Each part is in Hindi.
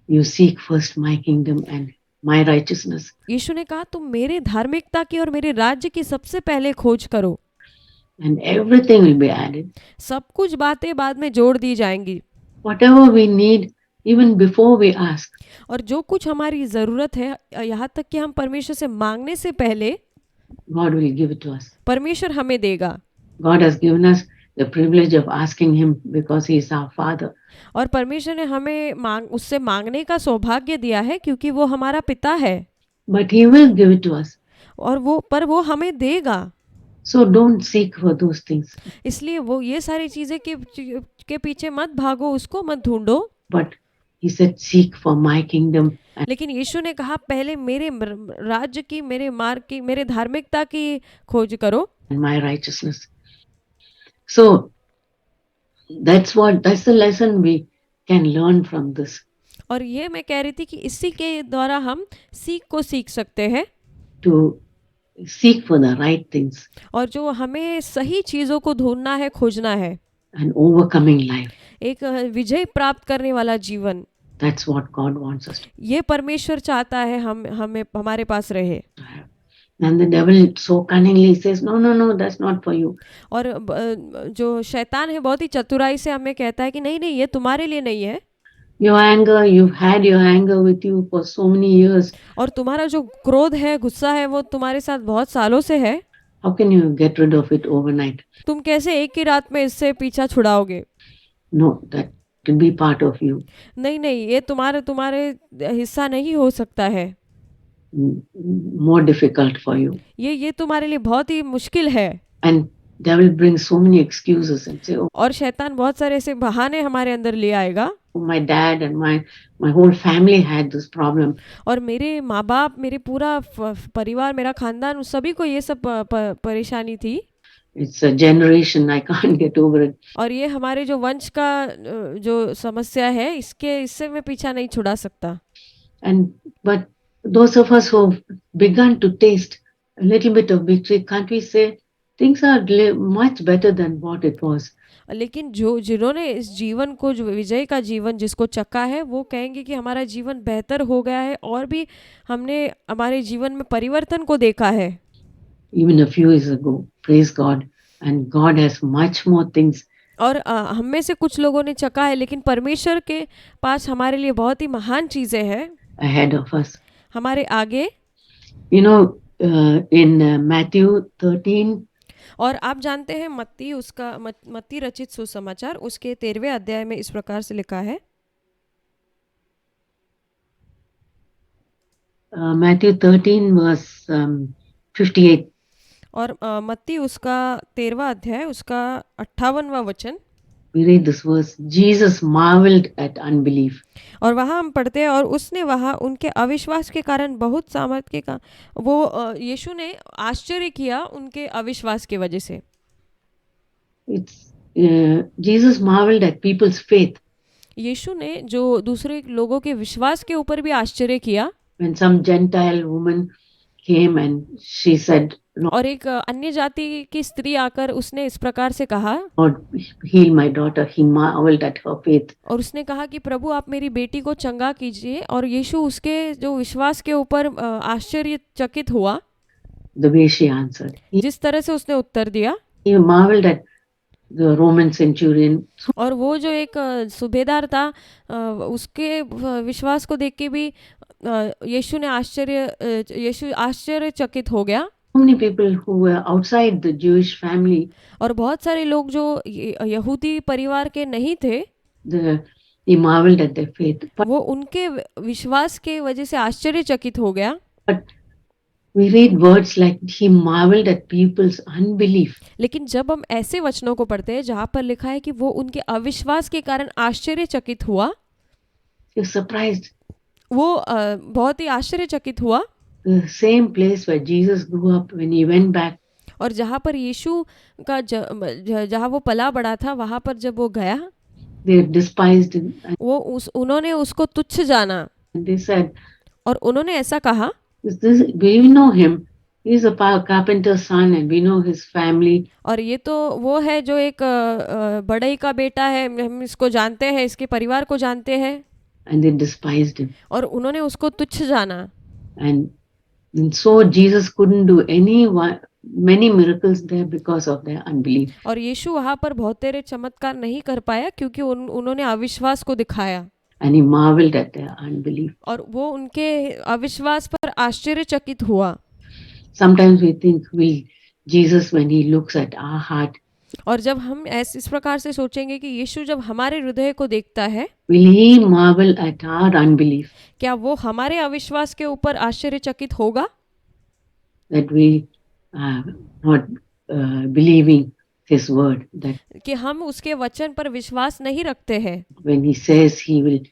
You seek first my kingdom and my righteousness, यीशु ने कहा तुम मेरे धार्मिकता की और मेरे राज्य की सबसे पहले खोज करो, and everything will be added. सब कुछ बातें बाद में जोड़ दी जाएंगी। Whatever we need, even before we ask, और जो कुछ हमारी ज़रूरत है, यहाँ तक कि हम परमेश्वर से मांगने से पहले God will give it to us. परमेश्वर हमें देगा। God has given us the privilege of asking Him because He is our Father. और परमेश्वर ने हमें उससे मांगने का सौभाग्य दिया है क्योंकि वो हमारा पिता है। But He will give it to us. और वो हमें देगा। So don't seek for those things. इसलिए वो ये सारी चीज़ें के पीछे मत भागो, उसको मत ढूंढो। But He said, seek for my kingdom and लेकिन यीशु ने कहा पहले मेरे राज्य की, मेरे मार्ग की, मेरे धार्मिकता की खोज करो। my righteousness. So that's the lesson we can learn from this. और ये मैं कह रही थी कि इसी के द्वारा हम सीख सकते हैं To seek for the right things और जो हमें सही चीज़ों को ढूंढना है, खोजना है, and overcoming life. एक विजय प्राप्त करने वाला जीवन। That's what God wants us to ये परमेश्वर चाहता है हमें हमारे पास रहे। have. And the devil so cunningly says, no, no, no, that's not for you. और जो शैतान है बहुत ही चतुराई से हमें कहता है कि नहीं नहीं, ये तुम्हारे लिए नहीं है। Your anger, you've had your anger with you for so many years. और तुम्हारा जो क्रोध है, गुस्सा है, वो तुम्हारे साथ बहुत सालों से है। How can you get rid of it overnight? तुम कैसे एक ही रात में इससे पीछा छुड़ाओगे? No, that will be part of you. नहीं नहीं, ये तुम्हारे हिस्सा नहीं हो सकता है। More difficult for you. ये तुम्हारे लिए बहुत ही मुश्किल है। And devil brings so many excuses and say, oh, और शैतान बहुत सारे ऐसे बहाने हमारे अंदर ले आएगा। my dad and my whole family had this problem. और मेरे माँ बाप, मेरे पूरा परिवार, मेरा खानदान, उस सभी को ये सब परेशानी थी। It's a generation, I can't get over it. और ये हमारे जो वंश का जो समस्या है, इससे मैं पीछा नहीं छुड़ा सकता। But those of us who have begun to taste a little bit of victory, can't we say things are much better than what it was? लेकिन जिन्होंने इस जीवन को, जो विजय का जीवन जिसको चखा है, वो कहेंगे कि हमारा जीवन बेहतर हो गया है और भी हमने हमारे जीवन में परिवर्तन को देखा है। Even a few years ago, praise God, and God has much more things. और हम में से कुछ लोगों ने चखा है, लेकिन परमेश्वर के पास हमारे लिए बहुत ही महान चीजें हैं Ahead of us. हमारे आगे। You know, in Matthew 13, और आप जानते हैं मत्ती रचित सुसमाचार उसके 13वें अध्याय में इस प्रकार से लिखा है। Matthew 13 verse 58. और मत्ती उसका 13वां अध्याय उसका 58वां वचन। We read this verse. Jesus marveled at unbelief. और वहाँ हम पढ़ते हैं, और उसने वहाँ उनके अविश्वास के कारण बहुत सामर्थ्य का यीशु ने आश्चर्य किया उनके अविश्वास के वजह से। Jesus marveled at people's faith. यीशु ने जो दूसरे लोगों के विश्वास के ऊपर भी आश्चर्य किया। When some Gentile woman came and she said, और एक अन्य जाति की स्त्री आकर उसने इस प्रकार से कहा, Lord, heal my daughter. He marveled at her faith. और उसने कहा कि प्रभु आप मेरी बेटी को चंगा कीजिए। और यीशु उसके जो विश्वास के ऊपर आश्चर्यचकित हुआ। The way she answered. जिस तरह से उसने उत्तर दिया। He marveled at the Roman centurion. और वो जो एक सूबेदार था, उसके विश्वास को देख के भी यीशु आश्चर्यचकित हो गया। So many people who were outside the Jewish family. और बहुत सारे लोग जो यहूदी परिवार के नहीं थे, he marveled at their faith. वो उनके विश्वास के वजह से आश्चर्यचकित हो गया। But we read words like he marveled at people's unbelief. लेकिन जब हम ऐसे वचनों को पढ़ते हैं जहाँ पर लिखा है कि वो उनके अविश्वास के कारण आश्चर्यचकित हुआ, You're surprised. वो बहुत ही आश्चर्यचकित हुआ। The same place where Jesus grew up, when he went back. और जहाँ पर यीशु का जहाँ वो पला बड़ा था, वहाँ पर जब वो गया, They despised him. उन्होंने उसको तुच्छ जाना। And they said, और उन्होंने ऐसा कहा, we know him. He's a carpenter's son and we know his family. और ये तो वो है जो एक बढ़ई का बेटा है, हम इसको जानते हैं, इसके परिवार को जानते हैं। and they despised him. और उन्होंने उसको तुच्छ जाना। And so Jesus couldn't do many miracles there because of their unbelief. और यीशु वहाँ पर बहुत तेरे चमत्कार नहीं कर पाया क्योंकि उन्होंने अविश्वास को दिखाया। And he marveled at their unbelief. और वो उनके अविश्वास पर आश्चर्यचकित हुआ। Sometimes we think Jesus, when he looks at our heart, और जब हम इस प्रकार से सोचेंगे कि यीशु जब हमारे हृदय को देखता है, will he marvel at our unbelief? क्या वो हमारे अविश्वास के ऊपर आश्चर्यचकित होगा? That we are not believing his word. That कि हम उसके वचन पर विश्वास नहीं रखते हैं। when he says he will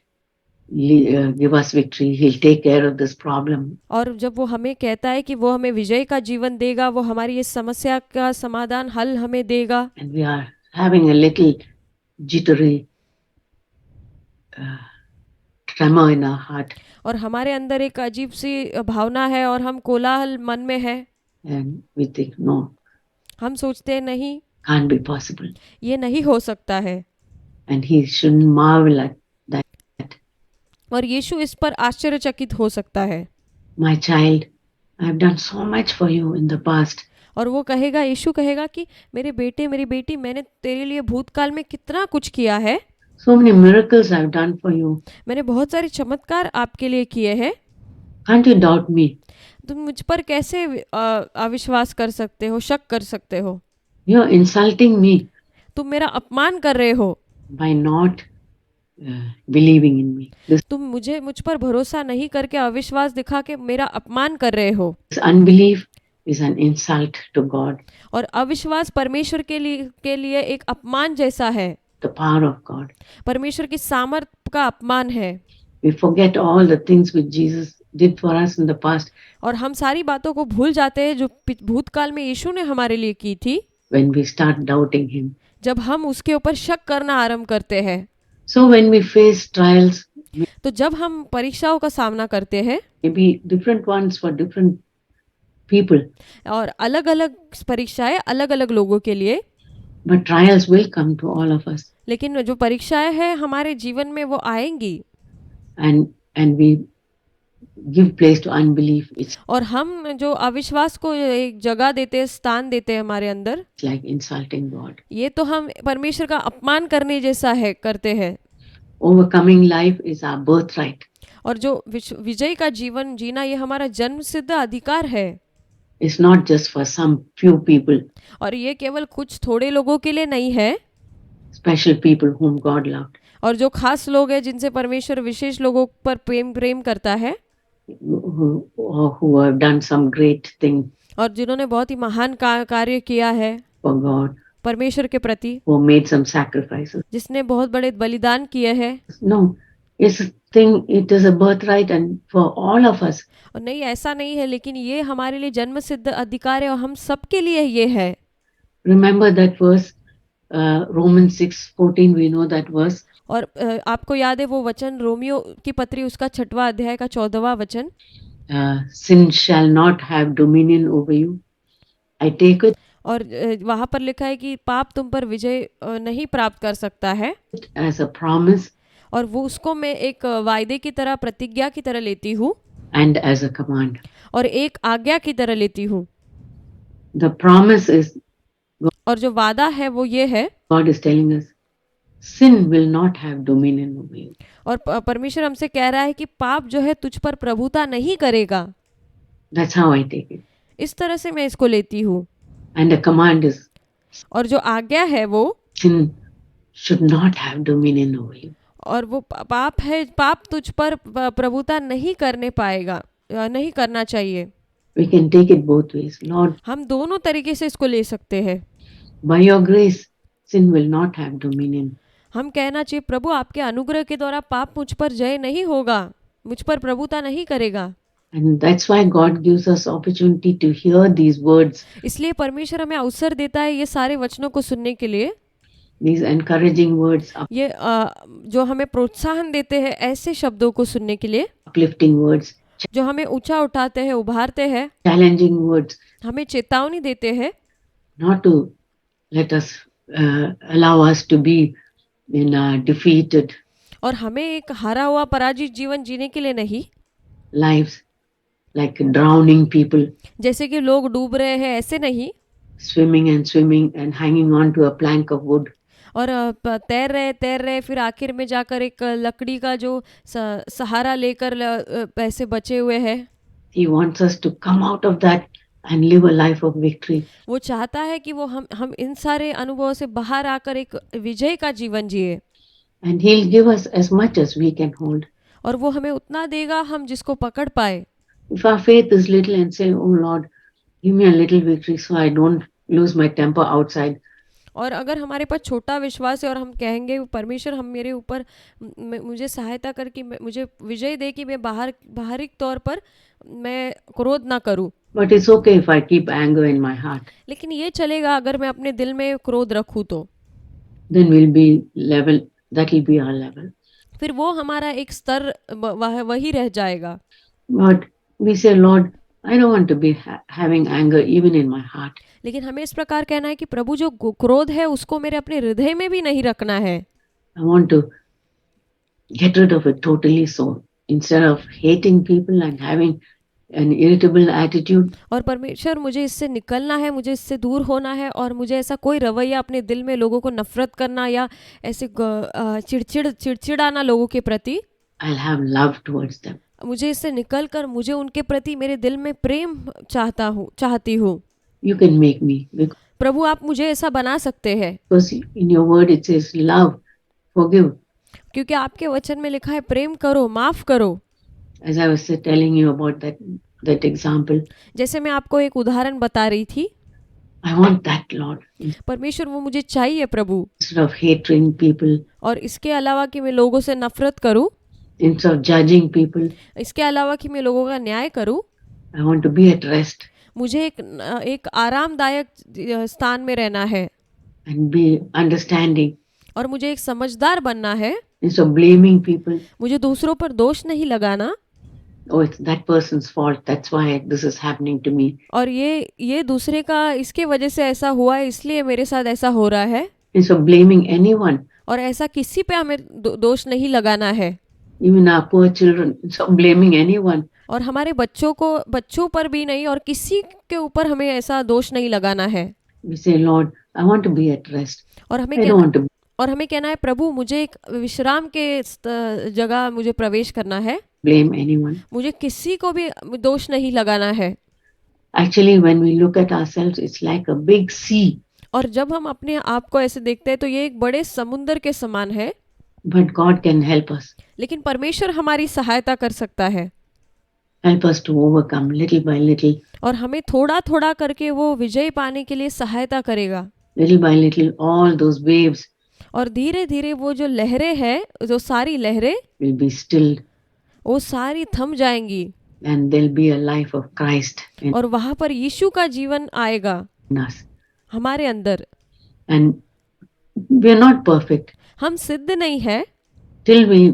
give us victory, he'll take care of this problem. और जब वो हमें कहता है कि वो हमें विजय का जीवन देगा, वो हमारी इस समस्या का समाधान हल हमें देगा, And we are having a little jittery tremor in our heart, और हमारे अंदर एक अजीब सी भावना है और हम कोलाहल मन में है। and we think, no, हम सोचते हैं नहीं, can't be possible. ये नहीं हो सकता है। And he shouldn't marvel at that. और यीशु इस पर आश्चर्यचकित हो सकता है। My child, I have done so much for you in the past. और वो कहेगा, यीशु कहेगा कि मेरे बेटे मेरी बेटी, मैंने तेरे लिए भूतकाल में कितना कुछ किया है। So many miracles I have done for you. मैंने बहुत सारे चमत्कार आपके लिए किए हैं। Can't you doubt me? तुम मुझ पर कैसे अविश्वास कर सकते हो, शक कर सकते हो? You are insulting me तुम मेरा अपमान कर रहे हो by not believing in me. तुम मुझ पर भरोसा नहीं करके अविश्वास दिखा के मेरा अपमान कर रहे हो। This unbelief is an insult to God, और अविश्वास परमेश्वर के लिए एक अपमान जैसा है, the power of God. परमेश्वर की सामर्थ का अपमान है। We forget all the things which Jesus did for us in the past और हम सारी बातों को भूल जाते हैं जो भूतकाल में यीशु ने हमारे लिए की थी, when we start doubting him. जब हम उसके ऊपर शक करना आरंभ करते हैं। So when we face trials, तो जब हम परीक्षाओं का सामना करते हैं, maybe different ones for different people, और अलग-अलग परीक्षाएं अलग-अलग लोगों के लिए, but trials will come to all of us, लेकिन जो परीक्षाएं हैं हमारे जीवन में वो आएंगी and we give place to unbelief. It's और हम जो अविश्वास को एक जगह देते हैं, स्थान देते हैं हमारे अंदर, like insulting God. ये तो हम परमेश्वर का अपमान करने जैसा है, करते हैं। Overcoming life is our birthright. और जो विजय का जीवन जीना ये हमारा जन्म सिद्ध अधिकार है। It's not just for some few people, और ये केवल कुछ थोड़े लोगों के लिए नहीं है, special people whom God loved, और जो खास लोग हैं जिनसे परमेश्वर विशेष लोगों पर प्रेम करता है, who have done some great thing और जिन्होंने बहुत ही महान कार्य किया है for God, परमेश्वर के प्रति, who made some sacrifices. जिसने बहुत बड़े बलिदान किए हैं। No, it's a thing, it is a birthright and for all of us. और नहीं, ऐसा नहीं है, लेकिन ये हमारे लिए जन्म सिद्ध अधिकार है और हम सबके लिए ये है। Remember that verse, Romans 6:14, we know that verse. और आपको याद है वो वचन, रोमियो की पत्री उसका 6वां अध्याय का 14वां वचन, Sin shall not have dominion over you. I take it और वहाँ पर लिखा है कि पाप तुम पर विजय नहीं प्राप्त कर सकता है, as a promise और वो उसको मैं एक वायदे की तरह, प्रतिज्ञा की तरह लेती हूँ, and as a command. और एक आज्ञा की तरह लेती हूँ। The promise is, और जो वादा है वो ये है, God is telling us, sin will not have dominion over you. और परमेश्वर हमसे कह रहा है कि पाप जो है तुझ पर प्रभुता नहीं करेगा। That's how I take it. इस तरह से मैं इसको लेती हूँ। And the command is, और जो आज्ञा है वो, sin should not have dominion over you. और वो पाप है, पाप तुझ पर प्रभुता नहीं करने पाएगा, नहीं करना चाहिए। We can take it both ways. Lord, हम दोनों तरीके से इसको ले सकते हैं। by your grace, sin will not have dominion. हम कहना चाहिए, प्रभु आपके अनुग्रह के द्वारा पाप मुझ पर जय नहीं होगा, मुझ पर प्रभुता नहीं करेगा। And that's why God gives us opportunity to hear these words, इसलिए परमेश्वर हमें अवसर देता है ये सारे वचनों को सुनने के लिए, these encouraging words, ये जो हमें प्रोत्साहन देते हैं ऐसे शब्दों को सुनने के लिए, uplifting words, जो हमें ऊंचा उठाते हैं, उभारते हैं, challenging words, हमें चेतावनी देते हैं, not to let us allow us to be defeated. और हमें एक हारा हुआ पराजित जीवन जीने के लिए नहीं, lives like drowning people, जैसे कि लोग डूब रहे हैं ऐसे नहीं, swimming and hanging on to a plank of wood. और तैर रहे फिर आखिर में जाकर एक लकड़ी का जो सहारा लेकर ऐसे बचे हुए हैं। He wants us to come out of that and live a life of victory. वो चाहता है कि वो हम इन सारे अनुभवों से बाहर आकर एक विजय का जीवन जिए, And He'll give us as much as we can hold. और वो हमें उतना देगा हम जिसको पकड़ पाए। If our faith is little and say, "Oh Lord, give me a little victory so I don't lose my temper outside," और अगर हमारे पास छोटा विश्वास है और हम कहेंगे परमेश्वर हम मेरे ऊपर मुझे सहायता कर कि मुझे विजय दे कि मैं बाहरी तौर पर मैं क्रोध ना करूं, but it's okay if I keep anger in my heart, लेकिन ये चलेगा अगर मैं अपने दिल में क्रोध रखूं तो then we'll be level. That will be our level. फिर वो हमारा एक स्तर वही रह जाएगा। But we say, Lord, I don't want to be having anger even in my heart. लेकिन हमें इस प्रकार कहना है कि प्रभु जो क्रोध है उसको मेरे अपने हृदय में भी नहीं रखना है। I want to get rid of it totally. So instead of hating people and having an irritable attitude, और परमेश्वर मुझे इससे निकलना है, मुझे इससे दूर होना है, और मुझे ऐसा कोई रवैया अपने दिल में लोगों को नफरत करना या ऐसे चिड़चिड़ाना लोगों के प्रति, I'll have love towards them. मुझे इससे निकलकर मुझे उनके प्रति मेरे दिल में प्रेम चाहती हूँ। You can make me, प्रभु आप मुझे ऐसा बना सकते हैं, because in your word it says love, forgive. क्योंकि आपके वचन में लिखा है प्रेम करो, माफ करो। As I was telling you about that example, जैसे मैं आपको एक उदाहरण बता रही थी, I want that, Lord. परमेश्वर वो मुझे चाहिए प्रभु, Instead of hating people, और इसके अलावा कि मैं लोगों से नफरत करूं, instead of judging people, इसके अलावा कि मैं लोगों का न्याय करूं, I want to be at rest मुझे एक आरामदायक स्थान में रहना है, and be understanding और मुझे एक समझदार बनना है। instead of blaming people. मुझे दूसरों पर दोष नहीं लगाना, Oh, it's that person's fault. That's why this is happening to me. और ये दूसरे का इसके वजह से ऐसा हुआ है इसलिए मेरे साथ ऐसा हो रहा है, Instead of blaming anyone, और ऐसा किसी पे हमें दोष नहीं लगाना है। even our poor children, instead of blaming anyone, और हमारे बच्चों पर भी नहीं और किसी के ऊपर हमें ऐसा दोष नहीं लगाना है। we say, Lord, I want to be at rest. और हमें I don't want to कहना है प्रभु मुझे एक विश्राम के जगह मुझे प्रवेश करना है, blame anyone. मुझे किसी को भी दोष नहीं लगाना है। Actually, when we look at ourselves, it's like a big sea. और जब हम अपने आप को ऐसे देखते हैं तो ये एक बड़े समुंदर के समान है, But God can help us. लेकिन परमेश्वर हमारी सहायता कर सकता है, Help us to overcome little by little. और हमें थोड़ा थोड़ा करके वो विजय पाने के लिए सहायता करेगा। Little by little, all those waves और धीरे धीरे वो जो लहरें हैं, जो सारी लहरें will be stilled, वो सारी थम जाएंगी, and there'll be a life of Christ in और वहां पर यीशु का जीवन आएगा us. हमारे अंदर। And we're not perfect. हम सिद्ध नहीं है, Till we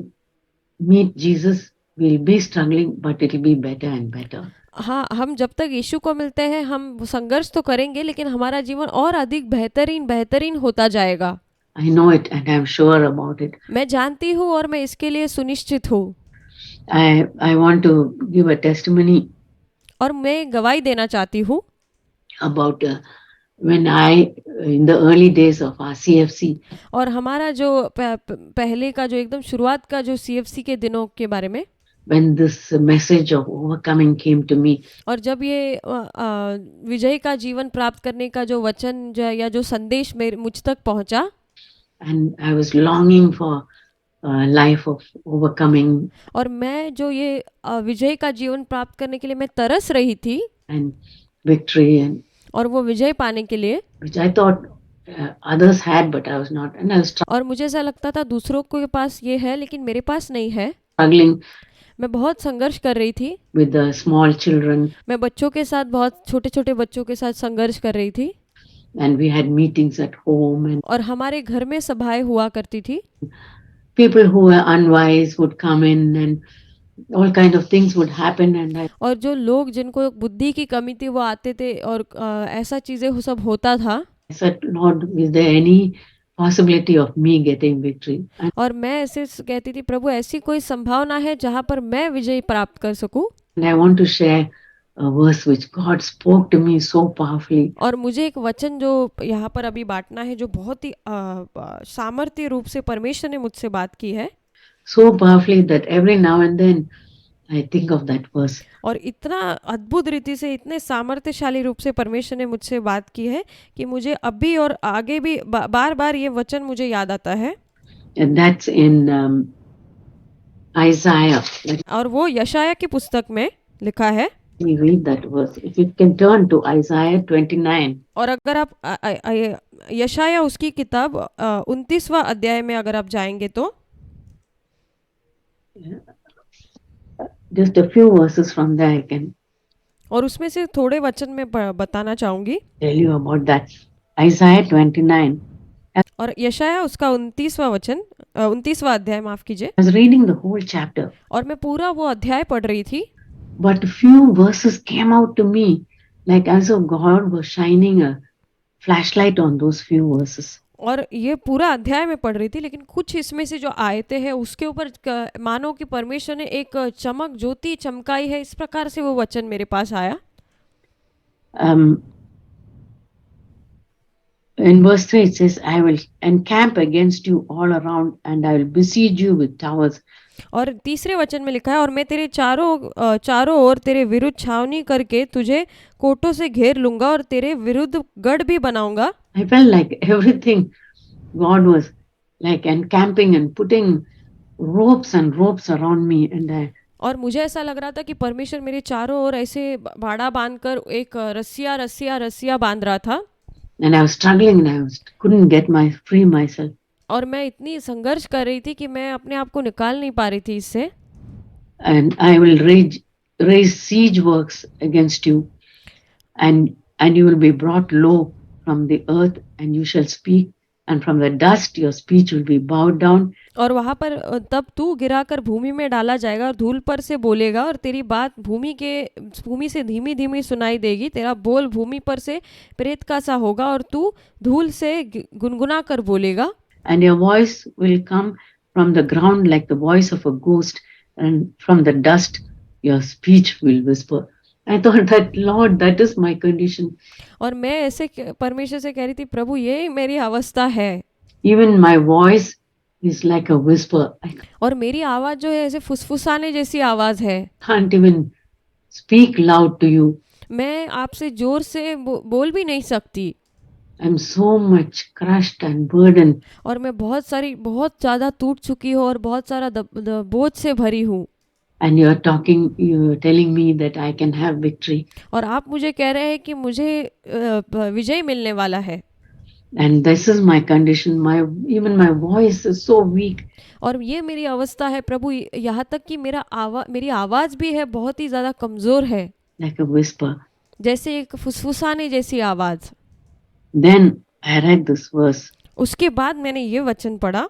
meet Jesus, we'll be struggling, but it'll be better and better. हाँ, हम जब तक यीशु को मिलते हैं हम संघर्ष तो करेंगे, लेकिन हमारा जीवन और अधिक बेहतरीन होता जाएगा। I know it and I'm sure about it. मैं जानती हूँ और मैं इसके लिए सुनिश्चित हूँ। I want to give a testimony और मैं गवाही देना चाहती हूँ about when in the early days of our CFC, और हमारा जो पहले का जो एकदम शुरुआत का जो CFC के दिनों के बारे में, when this message of overcoming came to me, और जब ये विजय का जीवन प्राप्त करने का जो वचन या जो संदेश मुझ तक पहुंचा, and I was longing for a life of overcoming, और मैं जो ये विजय का जीवन प्राप्त करने के लिए मैं तरस रही थी, and victory, and और वो विजय पाने के लिए, which I thought others had, but I was not, and I was और मुझे ऐसा लगता था दूसरों के पास ये है लेकिन मेरे पास नहीं है। struggling मैं बहुत संघर्ष कर रही थी with the small children, मैं बच्चों के साथ, बहुत छोटे बच्चों के साथ संघर्ष कर रही थी, and we had meetings at home, and और हमारे घर में सभाएं हुआ करती थी। people who were unwise would come in, and all kind of things would happen, and और जो लोग जिनको बुद्धि की कमी थी वो आते थे, और ऐसा चीजें सब होता था। I said, Lord, is there any possibility of me getting victory. And और मैं ऐसे कहती थी, प्रभु ऐसी कोई संभावना है जहाँ पर मैं विजय प्राप्त कर सकूं। I want to share a verse which God spoke to me so powerfully. और मुझे एक वचन जो यहाँ पर अभी बांटना है, जो बहुत ही सामर्थ्य रूप से परमेश्वर ने मुझसे बात की है, So powerfully that every now and then I think of that verse. और इतना अद्भुत रीति से, इतने सामर्थ्यशाली रूप से परमेश्वर ने मुझसे बात की है कि मुझे अभी और आगे भी बार बार ये वचन मुझे याद आता है। And that's in Isaiah. और वो यशाया की पुस्तक में लिखा है। Let me read that verse. If you can turn to Isaiah 29. और अगर आप यशाया उसकी किताब 29वां अध्याय में अगर आप जाएंगे तो Just a few verses from there I can और उसमें से थोड़े वचन में बताना चाहूंगी, tell you about that. Isaiah 29. और यशाया उसका 29वां अध्याय, माफ कीजिए। I was reading the whole chapter, और मैं पूरा वो अध्याय पढ़ रही थी, but few verses came out to me like as if God was shining a flashlight on those few verses. और ये पूरा अध्याय में पढ़ रही थी, लेकिन कुछ इसमें से जो आयतें हैं उसके ऊपर मानो कि परमेश्वर ने एक चमक ज्योति चमकाई है, इस प्रकार से वो वचन मेरे पास आया। In verse 3 it says, I will encamp against you all around and I will besiege you with towers. और तीसरे वचन में लिखा है, और मैं तेरे चारों ओर तेरे विरुद्ध छावनी करके तुझे कोटों से घेर लूंगा और तेरे विरुद्ध गढ़ भी बनाऊंगा। I felt like everything God was like encamping and putting ropes and ropes around me, and और मुझे ऐसा लग रहा था कि परमेश्वर मेरे चारों ओर ऐसे बाड़ा बांधकर एक रस्सियां बांध रहा था। and I was struggling and I couldn't get free myself. और मैं इतनी संघर्ष कर रही थी कि मैं अपने आप को निकाल नहीं पा रही थी इससे। And I will raise siege works against you, and you will be brought low from the earth, and you shall speak, and from the dust your speech will be bowed down. और वहां पर तब तू गिराकर भूमि में डाला जाएगा और धूल पर से बोलेगा, और तेरी बात भूमि से धीमी धीमी सुनाई देगी, तेरा बोल भूमि पर से प्रेत का सा होगा और तू धूल से गुनगुना कर बोलेगा। And your voice will come from the ground like the voice of a ghost, and from the dust your speech will whisper. I thought that, Lord, that is my condition. और मैं ऐसे परमेश्वर से कह रही थी, प्रभु ये मेरी अवस्था है। Even my voice is like a whisper. और मेरी आवाज जो है ऐसे फुसफुसाने जैसी आवाज है। Can't even speak loud to you. मैं आपसे जोर से बोल भी नहीं सकती। I'm so much crushed and burdened. और मैं बहुत ज़्यादा टूट चुकी हूँ और बहुत सारा बोझ से भरी हूँ। And you're telling me that I can have victory. और आप मुझे कह रहे हैं कि मुझे विजय मिलने वाला है। And this is my condition. Even my voice is so weak. और ये मेरी अवस्था है प्रभु, यहाँ तक कि मेरी आवाज भी है बहुत ही ज़्यादा कमज़ोर है। Like a whisper. जैसे एक फुसफुसाने जैसी आवाज। Then I read this verse. उसके बाद मैंने ये वचन पढ़ा।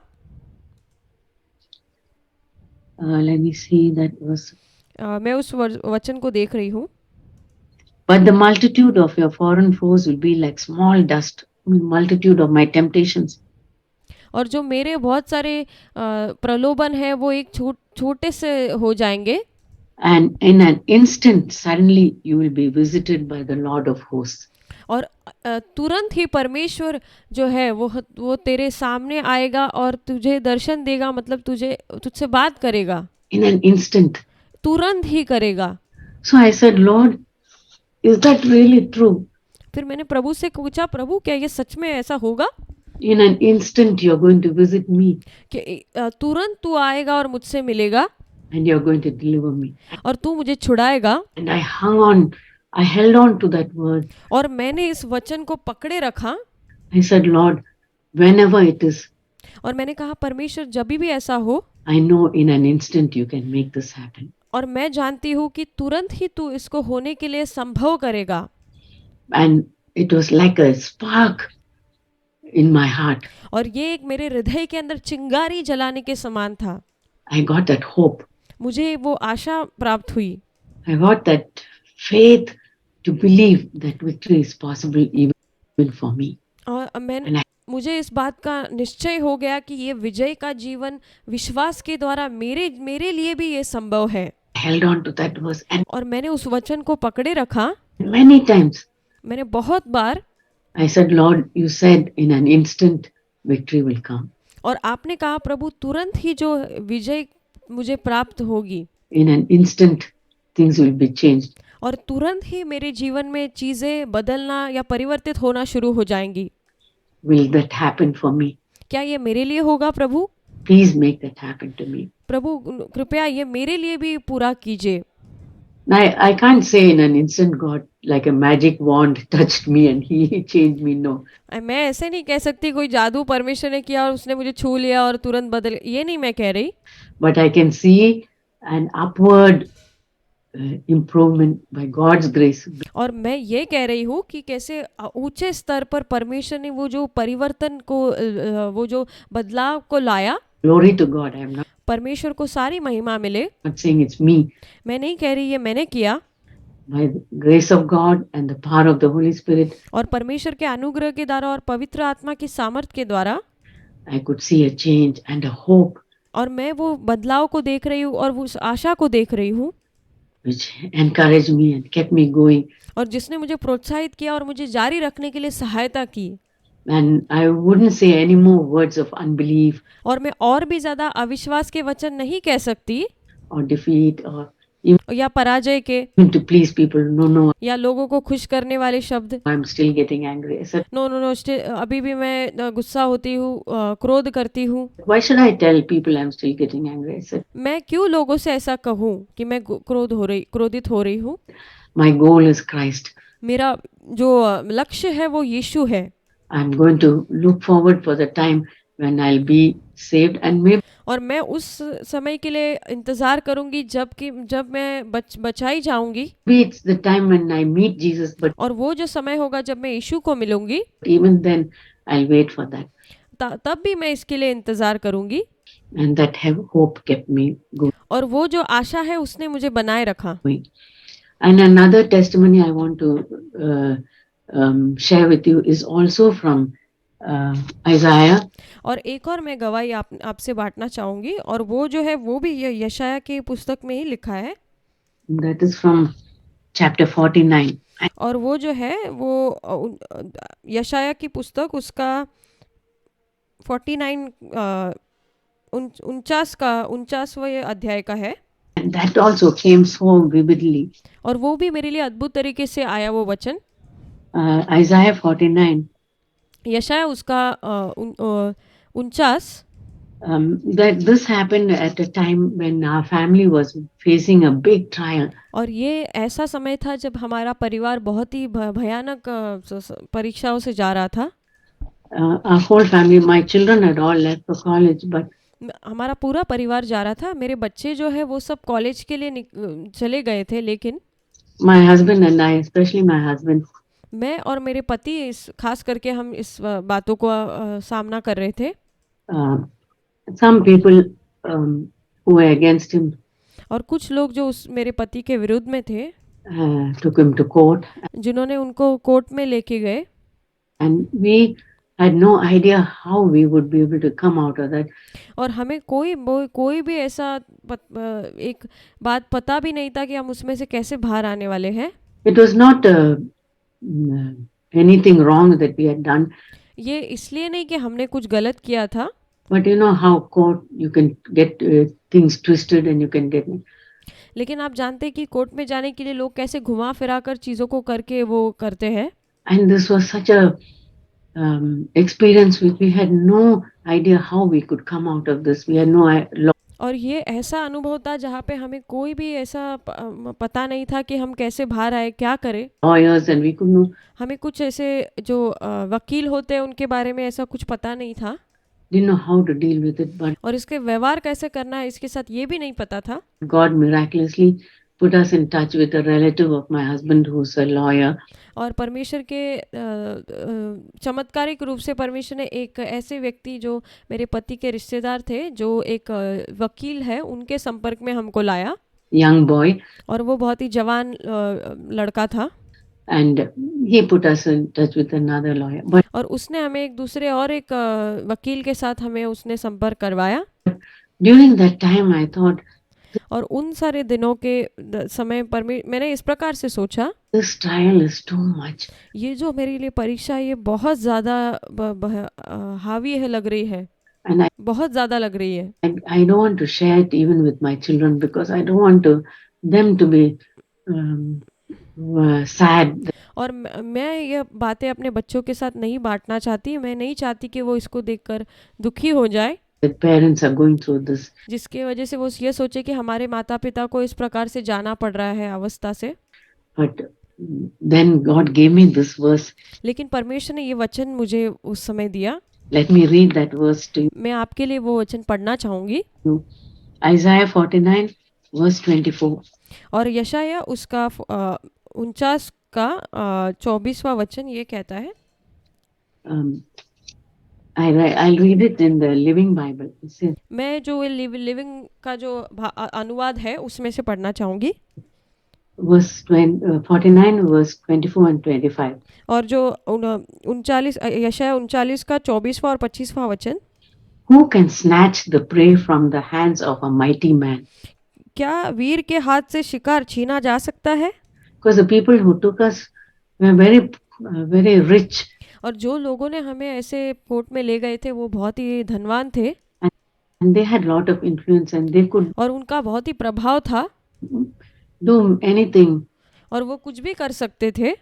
Let me see that verse. मैं उस वचन को देख रही हूँ। But the multitude of your foreign foes will be like small dust. Multitude of my temptations. और जो मेरे बहुत सारे प्रलोभन है वो एक छोटे से हो जाएंगे। And in an instant, suddenly you will be visited by the Lord of hosts. और तुरंत ही परमेश्वर जो है वो तेरे सामने आएगा और तुझे दर्शन देगा, मतलब तुझसे बात करेगा। In an instant. तुरंत ही करेगा। So I said, Lord, is that really true? फिर मैंने प्रभु से पूछा, प्रभु क्या ये सच में ऐसा होगा? In an instant you're going to visit me. कि तुरंत तू आएगा और मुझसे मिलेगा। And you're going to deliver me. और तू मुझे छुड़ाएगा। And I held on to that word. और मैंने इस वचन को पकड़े रखा। I said, Lord, whenever it is. और मैंने कहा, परमेश्वर जब भी ऐसा हो, I know in an instant you can make this happen. और मैं जानती हूँ कि तुरंत ही तू इसको होने के लिए संभव करेगा। And it was like a spark in my heart. और ये एक मेरे हृदय के अंदर चिंगारी जलाने के समान था। I got that hope. मुझे वो आशा प्राप्त हुई। I got that faith to believe that victory is possible even for me. और मुझे इस बात का निश्चय हो गया कि ये विजय का जीवन विश्वास के द्वारा मेरे मेरे लिए भी ये संभव है। Held on to that verse, and और मैंने उस वचन को पकड़े रखा। many times मैंने बहुत बार, I said, Lord, you said in an instant victory will come. और आपने कहा प्रभु तुरंत ही जो विजय मुझे प्राप्त होगी, In an instant, things will be changed. और तुरंत ही मेरे जीवन में चीजें बदलना या परिवर्तित होना शुरू हो जाएंगी। Will that happen for me? क्या ये मेरे लिए होगा प्रभु? Please make that happen to me. प्रभु कृपया ये मेरे लिए भी पूरा कीजिए। Now, I can't say in an instant God, like a magic wand, touched me and He changed me. No. मैं ऐसे नहीं कह सकती कोई जादू परमेश्वर ने किया और उसने मुझे छू लिया और तुरंत बदल, ये नहीं मैं कह रही। But I can see an upward improvement by God's grace. और मैं ये कह रही हूँ कि कैसे ऊंचे स्तर पर परमेश्वर ने वो जो परिवर्तन को वो जो बदलाव को लाया। Glory to God. I am not परमेश्वर को सारी महिमा मिले। saying it's me. मैं नहीं कह रही ये मैंने किया। By the grace of God and the power of the Holy Spirit, और परमेश्वर के अनुग्रह के द्वारा और पवित्र आत्मा की सामर्थ के द्वारा I could see a change and a hope और मैं वो बदलाव को देख रही हूँ और उस आशा को देख रही हूँ, which encouraged me and kept me going. और जिसने मुझे प्रोत्साहित किया और मुझे जारी रखने के लिए सहायता की। And I wouldn't say any more words of unbelief और मैं और भी ज्यादा अविश्वास के वचन नहीं कह सकती or defeat or या पराजय के even to please people. No, no, या लोगों को खुश करने वाले शब्द। I'm still getting angry. I said, no no no, अभी भी मैं गुस्सा होती हूँ, क्रोध करती हूँ। why should I tell people I'm still getting angry? I said, मैं क्यों लोगों से ऐसा कहूँ कि मैं क्रोधित हो रही हूँ? my goal is Christ. मेरा जो लक्ष्य है वो यीशु है। I'm going to look forward for the time when I'll be saved and maybe और मैं उस समय के लिए इंतजार करूंगी जब मैं बचाई जाऊंगी। it's the time when I meet Jesus, but और वो जो समय होगा जब मैं यीशु को मिलूंगी, even then I'll wait for that. तब भी मैं इसके लिए इंतजार करूंगी। And that hope kept me going. और वो जो आशा है उसने मुझे बनाए रखा। And another testimony I want to share with you is also from Isaiah. और एक और मैं गवाही आपसे बांटना चाहूंगी, और वो जो है वो भी यशाया की पुस्तक में ही लिखा है। That is from chapter 49. और वो जो है वो यशाया की पुस्तक उसका 49 49वें अध्याय का है। And that also came so vividly. और वो भी मेरे लिए अद्भुत तरीके से आया वो वचन। Isaiah 49. यशाया उसका 49। That this happened at a time when our family was facing a big trial. और ये ऐसा समय था जब हमारा परिवार बहुत ही भयानक परीक्षाओं से जा रहा था। Our whole family, my children had all left for college, but हमारा पूरा परिवार जा रहा था। मेरे बच्चे जो है वो सब कॉलेज के लिए चले गए थे, लेकिन my husband and I, especially my husband, मैं और मेरे पति खास करके हम इस बातों को सामना कर रहे थे। some people who were against him और कुछ लोग जो मेरे पति के विरुद्ध में थे took him to court, जिन्होंने उनको कोर्ट में लेके गए। and we had no idea how we would be able to come out of that. और हमें कोई भी ऐसा एक बात पता भी नहीं था कि हम उसमें से कैसे बाहर आने वाले हैं। It was not anything wrong that we had done. ये इसलिए नहीं कि हमने कुछ गलत किया था, but you know how court you can get things twisted and you can get. लेकिन आप जानते हैं कि कोर्ट में जाने के लिए लोग कैसे घुमा फिरा कर चीजों को करके वो करते हैं। And this was such a experience which we had no idea how we could come out of this. We had no और ये ऐसा अनुभव था जहाँ पे हमें कोई भी ऐसा पता नहीं था कि हम कैसे बाहर आए, क्या करें। lawyers and we could know. हमें कुछ ऐसे जो वकील होते हैं उनके बारे में ऐसा कुछ पता नहीं था। Didn't know how to deal with it, but और इसके व्यवहार कैसे करना है इसके साथ ये भी नहीं पता था। God miraculously put us in touch with a relative of my husband who's a lawyer. और परमेश्वर के चमत्कारिक रूप से परमेश्वर ने एक ऐसे व्यक्ति जो मेरे पति के रिश्तेदार थे, जो एक वकील है, उनके संपर्क में हमको लाया। Young boy. और वो बहुत ही जवान लड़का था। and he put us in touch with another lawyer. But और उसने हमें एक दूसरे और एक वकील के साथ हमें उसने संपर्क करवाया। during that time, I thought और उन सारे दिनों के समय पर मैंने इस प्रकार से सोचा, this trial is too much. ये जो मेरे लिए परीक्षा ये बहुत ज़्यादा हावी है, लग रही है, And बहुत ज़्यादा लग रही है। I don't want to share it even with my children because I don't want them to be sad. और मैं ये बातें अपने बच्चों के साथ नहीं बांटना चाहती। मैं नहीं चाहती कि वो इसको देखकर दुखी हो जाए, That parents are going through this. जिसकी वजह से वो ये सोचे कि हमारे माता पिता को इस प्रकार से जाना पड़ रहा है अवस्था से। But then God gave me this verse. लेकिन परमेश्वर ने ये वचन मुझे उस समय दिया। Let me read that verse to मैं आपके लिए वो वचन पढ़ना चाहूँगी। you. Isaiah 49 verse 24. और यशाया उसका 49 का 24वां वचन ये कहता है। I'll read it in the Living Bible. It says, मैं जो लिविंग का जो अनुवाद है उसमें से पढ़ना चाहूँगी। verse 49 verse 24 and 25. और जो 39 यशाया 39 का 24वां और 25वां वचन। Who can snatch the prey from the hands of a mighty man? क्या वीर के हाथ से शिकार छीना जा सकता है? Because the people who took us were very rich. और जो लोगों ने हमें ऐसे कोर्ट में ले गए थे वो बहुत ही धनवान थे, And they had lot of influence and they could और उनका बहुत ही प्रभाव था, do anything और वो कुछ भी कर सकते थे,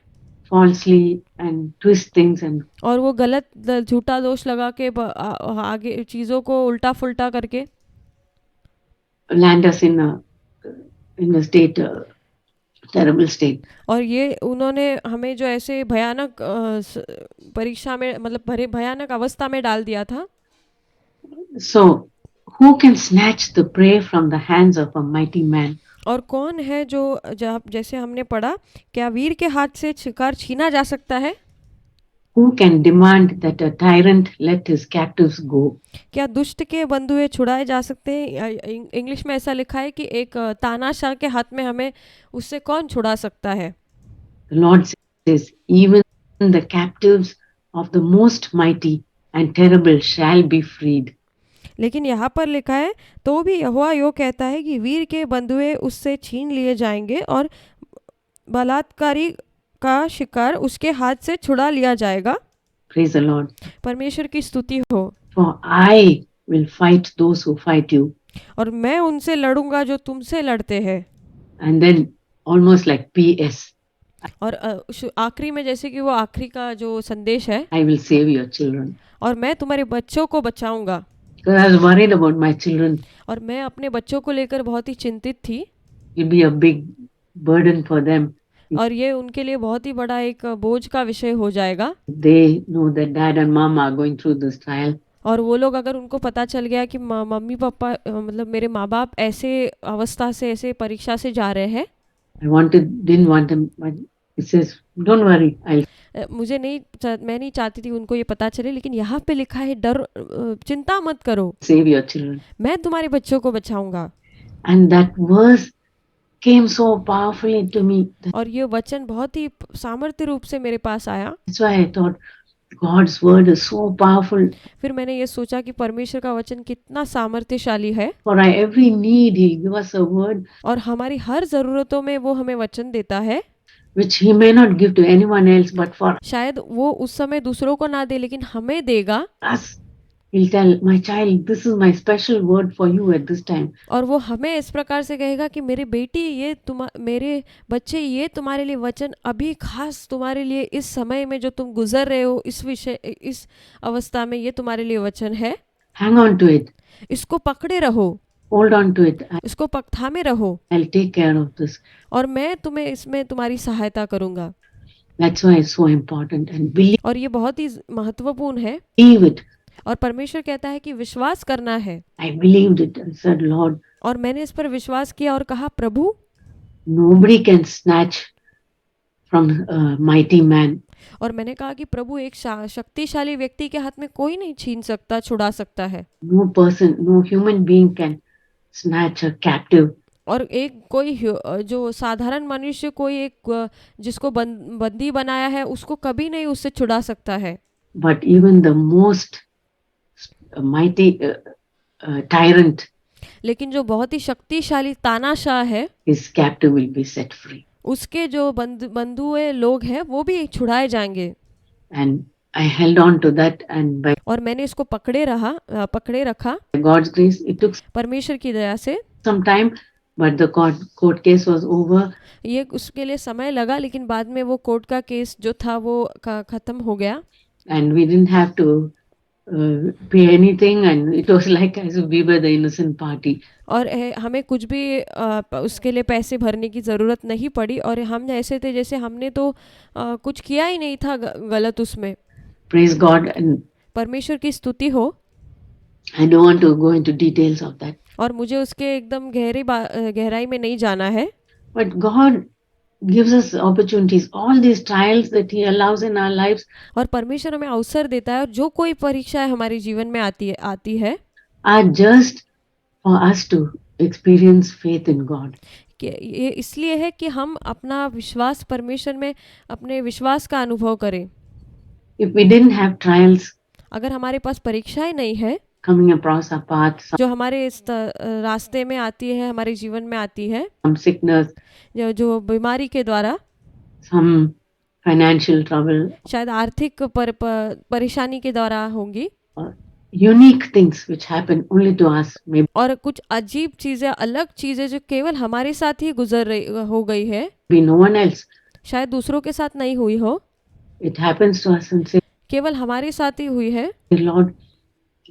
falsely and twist things and और वो गलत झूठा दोष लगा के आगे चीज़ों को उल्टा फुल्टा करके land us in a state, terrible state. और ये उन्होंने हमें जो ऐसे भयानक परीक्षा में, मतलब भयानक अवस्था में डाल दिया था। So who can snatch the prey from the hands of a mighty man? और कौन है जो जैसे हमने पढ़ा, क्या वीर के हाथ से शिकार छीना जा सकता है? Who can demand that a tyrant let his captives go? क्या दुष्ट के बंधुए छुड़ाए जा सकते हैं? इंग्लिश में ऐसा लिखा है कि एक तानाशाह के हाथ में हमें उससे कौन छुड़ा सकता है? The Lord says, even the captives of the most mighty and terrible shall be freed. लेकिन यहाँ पर लिखा है, तो भी यहोवा यो कहता है कि वीर के बंधुए उससे छीन लिए जाएंगे और बलात्कारी का शिकार उसके हाथ से छुड़ा लिया जाएगा। Praise the Lord. परमेश्वर की स्तुति हो। For I will fight those who fight you. और मैं उनसे लड़ूंगा जो तुमसे लड़ते हैं। And then almost like PS. और आखिरी में जैसे कि वो आखिरी का जो संदेश है, I will save your children. और मैं तुम्हारे बच्चों को बचाऊंगा। Because I was worried about my children. और मैं अपने बच्चों को लेकर बहुत ही चिंतित थी। It will be a big burden for them. और ये उनके लिए बहुत ही बड़ा एक बोझ का विषय हो जाएगा। They know that dad and mom are going through this trial. और वो लोग, अगर उनको पता चल गया कि मम्मी पापा मतलब मेरे माँ बाप ऐसे अवस्था से, ऐसे परीक्षा से जा रहे हैं, didn't want them, but it says, don't worry, मैं नहीं चाहती थी उनको ये पता चले, लेकिन यहाँ पे लिखा है, चिंता मत करो, save your children. मैं तुम्हारे बच्चों को बचाऊंगा। And that verse came so powerfully to me. और ये वचन बहुत ही सामर्थ्य रूप से मेरे पास आया। That's why I thought God's word is so powerful. फिर मैंने ये सोचा कि परमेश्वर का वचन कितना सामर्थ्यशाली है। For our every need, He gives us a word. और हमारी हर जरूरतों में वो हमें वचन देता है, which He may not give to anyone else, but for शायद वो उस समय दूसरों को ना दे, लेकिन हमें देगा। us, He'll tell, my child, this is my special word for you at this time. और वो हमें इस प्रकार से कहेगा कि मेरी बेटी, ये मेरे बच्चे, ये तुम्हारे लिए वचन अभी खास तुम्हारे लिए इस समय में जो तुम गुजर रहे हो, इस अवस्था में ये तुम्हारे लिए वचन है। Hang on to it. इसको पकड़े रहो। Hold on to it. इसको थामे रहो। I'll take care of this. और मैं तुम्हें इसमें तुम्हारी सहायता करूंगा। That's why it's so important. And believe और ये बहुत ही महत्वपूर्ण है। it. और परमेश्वर कहता है कि विश्वास करना है। I believed it. I said, Lord, और मैंने इस पर विश्वास किया और कहा, प्रभु, nobody can snatch from a mighty man. और मैंने कहा कि प्रभु, एक शक्तिशाली व्यक्ति के हाथ में कोई नहीं छीन सकता, छुड़ा सकता है। No person, no human being can snatch a captive. और एक कोई जो साधारण मनुष्य कोई एक जिसको बंदी बनाया है उसको कभी नहीं उससे छुड़ा सकता है। But even the most mighty tyrant, लेकिन जो बहुत ही शक्तिशाली तानाशाह है his captive will be set free. उसके जो बंधुए लोग हैं वो भी छुड़ाए जाएंगे। And I held on to that, and by और मैंने इसको पकड़े रखा। God's grace, it took परमेश्वर की दया से some time, but the court case was over. ये उसके लिए समय लगा लेकिन बाद में वो कोर्ट का केस जो था वो खत्म हो गया। And we didn't have to pay anything, and it was like as if we were the innocent party. और हमें कुछ भी उसके लिए पैसे भरने की ज़रूरत नहीं पड़ी और हम ऐसे थे जैसे हमने तो कुछ किया ही नहीं था गलत उसमें। Praise God. And परमेश्वर की स्तुति हो। I don't want to go into details of that. और मुझे उसके एकदम गहराई में नहीं जाना है। But God gives us opportunities. All these trials that He allows in our lives और परमेश्वर हमें अवसर देता है और जो कोई परीक्षाएं हमारे जीवन में आती है are just for us to experience faith in God. कि ये इसलिए है कि हम अपना विश्वास परमेश्वर में अपने विश्वास का अनुभव करें। If we didn't have trials अगर हमारे पास परीक्षाएं नहीं है coming across our path, जो हमारे इस रास्ते में आती है, हमारे जीवन में आती है, some sickness, जो बीमारी के द्वारा, some financial trouble, शायद आर्थिक परेशानी के द्वारा होंगी, unique things which happen only to us, maybe और कुछ अजीब चीजें, अलग चीजें जो केवल हमारे साथ ही हो गई है, no one else. शायद दूसरों के साथ नहीं हुई हो, It happens to us and say, केवल हमारे साथ ही हुई है। Lord,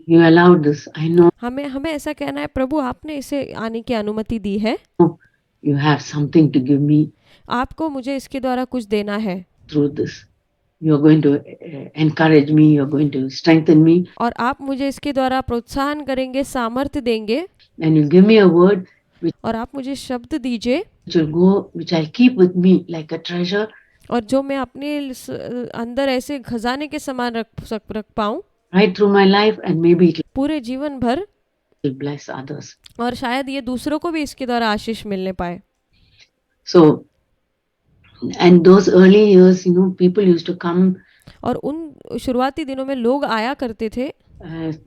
you allowed this. I know हमें ऐसा कहना है, प्रभु आपने इसे आने की अनुमति दी है, you have something to give me आपको मुझे इसके द्वारा कुछ देना है, through this. You're going to encourage me, you're going to strengthen me, और आप मुझे इसके द्वारा प्रोत्साहन करेंगे, सामर्थ्य देंगे, and you give me a word और आप मुझे शब्द दीजिए which I'll keep with me like a treasure, और जो मैं अपने अंदर ऐसे खजाने के समान रख पाऊं right through my life, and maybe it पूरे जीवन भर, will bless others. और शायद ये दूसरों को भी इसके द्वारा आशीष मिलने पाए। So, and those early years, people used to come. और उन शुरुआती दिनों में लोग आया करते थे,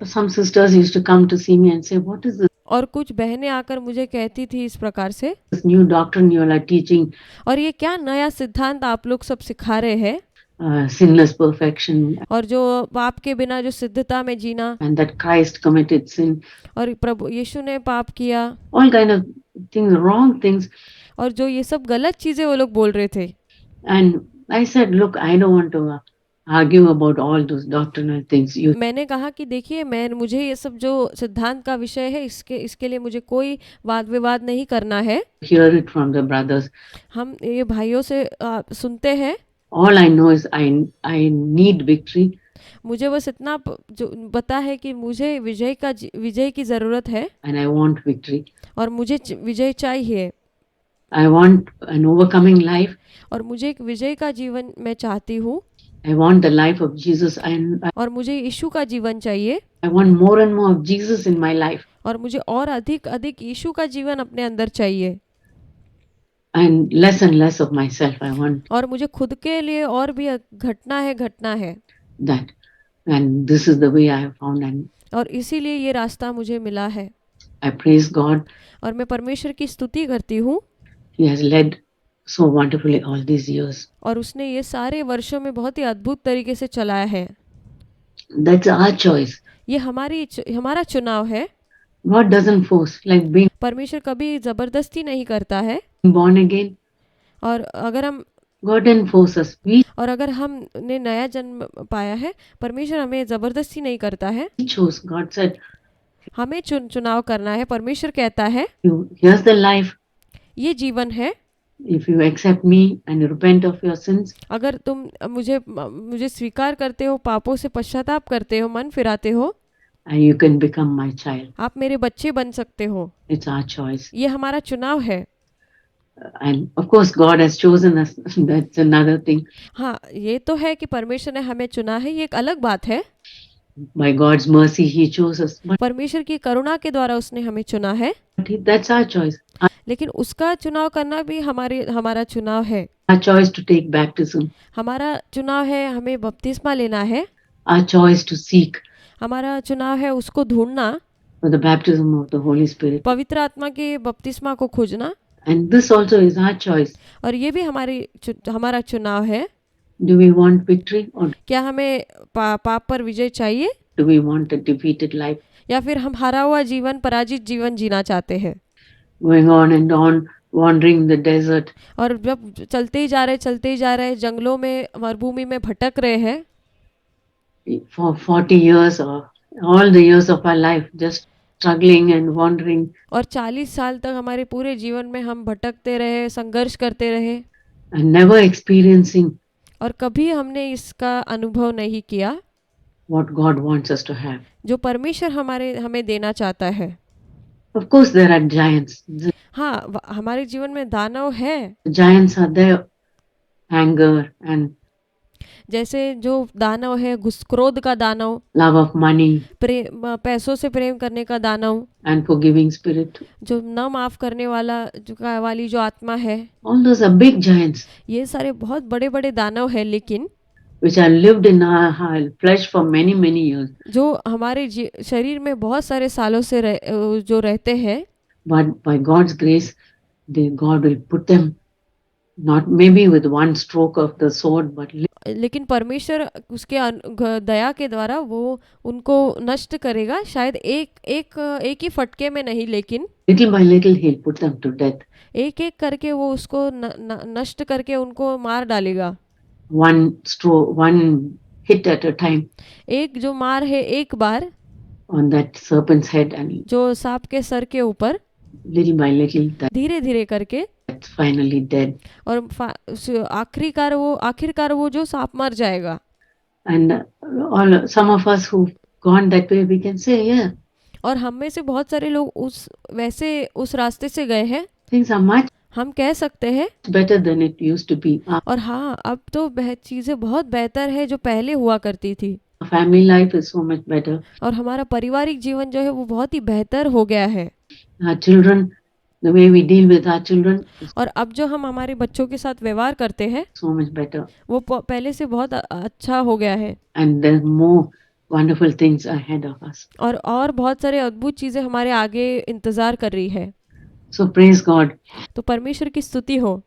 Some sisters used to come to see me and say, what is this और कुछ बहनें आकर मुझे कहती थी इस प्रकार से, new doctrine you all are teaching? और ये क्या नया सिद्धांत आप लोग सब सिखा रहे हैं, Sinless perfection, और जो पाप के बिना जो सिद्धता में जीना, and that Christ committed sin, और प्रभु यीशु ने पाप किया, all kind of things, wrong things. और जो ये सब गलत चीजें वो लोग बोल रहे थे। And I said, look, I don't want to argue about all those doctrinal things. मैंने कहा कि देखिए, मुझे ये सब जो सिद्धांत का विषय है इसके लिए मुझे कोई वाद विवाद नहीं करना है। Hear it from the brothers. हम ये भाइयों से सुनते हैं। All I know is I need victory. मुझे बस इतना जो पता है कि मुझे विजय की जरूरत है, And I want victory. और मुझे विजय चाहिए, I want an overcoming life. और मुझे एक विजय का जीवन मैं चाहती हूँ, I want the life of Jesus. और मुझे यीशु का जीवन चाहिए, I want more and more of Jesus in my life. और मुझे और अधिक अधिक यीशु का जीवन अपने अंदर चाहिए, And less of myself. I want और मुझे खुद के लिए और भी घटना है that. And this is the way I have found. And और इसीलिए ये रास्ता मुझे मिला है। I praise God. और मैं परमेश्वर की स्तुति करती हूँ, He has led so wonderfully all these years. और उसने ये सारे वर्षों में बहुत ही अद्भुत तरीके से चलाया है। That's our choice. ये हमारा चुनाव है। God doesn't force, like being परमेश्वर कभी जबरदस्ती नहीं करता है, born again. और अगर हम God didn't force us. और अगर हमने नया जन्म पाया है, परमेश्वर हमें जबरदस्ती नहीं करता है, We chose. God said, हमें चुनाव करना है। परमेश्वर कहता है, here's the life. ये जीवन है, If you accept me and repent of your sins, अगर तुम मुझे स्वीकार करते हो, पापों से पश्चाताप करते हो, मन फिराते हो, and you can become my child. आप मेरे बच्चे बन सकते हो। It's our choice. ये हमारा चुनाव है। And of course, God has chosen us. That's another thing. हाँ, ये तो है कि परमेश्वर ने हमें चुना है, ये एक अलग बात है। By God's mercy, He chose us. परमेश्वर की करुणा के द्वारा उसने हमें चुना है, That's our choice. लेकिन उसका चुनाव करना भी हमारा चुनाव है। Our choice to take baptism. हमारा चुनाव है हमें बपतिस्मा लेना है, Our choice to seek हमारा चुनाव है उसको ढूंढना, for the baptism of the Holy Spirit. पवित्र आत्मा के बपतिस्मा को खोजना। And this also is our choice. और ये भी हमारा चुनाव है। Do we want victory or क्या हमें पाप पर विजय चाहिए, do we want a defeated life? या फिर हम हारा हुआ जीवन, पराजित जीवन जीना चाहते हैं। Going on and on, wandering in the desert, और जब चलते ही जा रहे जंगलों में, मरुभूमि में भटक रहे हैं for 40 years or all the years of our life, just struggling and wandering, और 40 साल तक हमारे पूरे जीवन में हम भटकते रहे, संघर्ष करते रहे, and never experiencing और कभी हमने इसका अनुभव नहीं किया what God wants us to have. जो परमेश्वर हमें देना चाहता है। Of course, there are giants. The हाँ, हमारे जीवन में दानव है, giants are there, anger and जैसे जो दानव है, क्रोध का दानव, love of money पैसों से प्रेम करने का दानव, and forgiving spirit. जो न माफ करने वाली जो आत्मा है। All those are big giants ये सारे बहुत बड़े बड़े दानव है, लेकिन which are lived in our flesh for many, many years. जो हमारे शरीर में बहुत सारे सालों से जो रहते हैं, But by God's grace, God will put them not maybe with one stroke of the sword, but लेकिन परमेश्वर उसके दया के द्वारा वो उनको नष्ट करेगा, शायद एक ही फटके में नहीं, लेकिन little by little He'll put them to death. एक एक करके वो उसको नष्ट करके उनको मार डालेगा। One stroke, one hit at a time एक जो मार है एक बार on that serpent's head, and जो सांप के सर के ऊपर, little by little धीरे धीरे करके, that's finally dead. और आखिरकार वो जो सांप मर जाएगा। And some of us who've gone that way, we can say, yeah, और हम में से बहुत सारे लोग उस रास्ते से गए हैं, things are much हम कह सकते हैं, better than it used to be. और हाँ, अब तो चीजें बहुत बेहतर है जो पहले हुआ करती थी। Our family life is so much better. और हमारा पारिवारिक जीवन जो है वो बहुत ही बेहतर हो गया है। Our children, the way we deal with our children is और अब जो हम हमारे बच्चों के साथ व्यवहार करते हैं so much better. वो पहले से बहुत अच्छा हो गया है, And there's more wonderful things ahead of us. और बहुत सारे अद्भुत चीजें हमारे आगे इंतजार कर रही है। So praise God. तो परमेश्वर की स्तुति हो।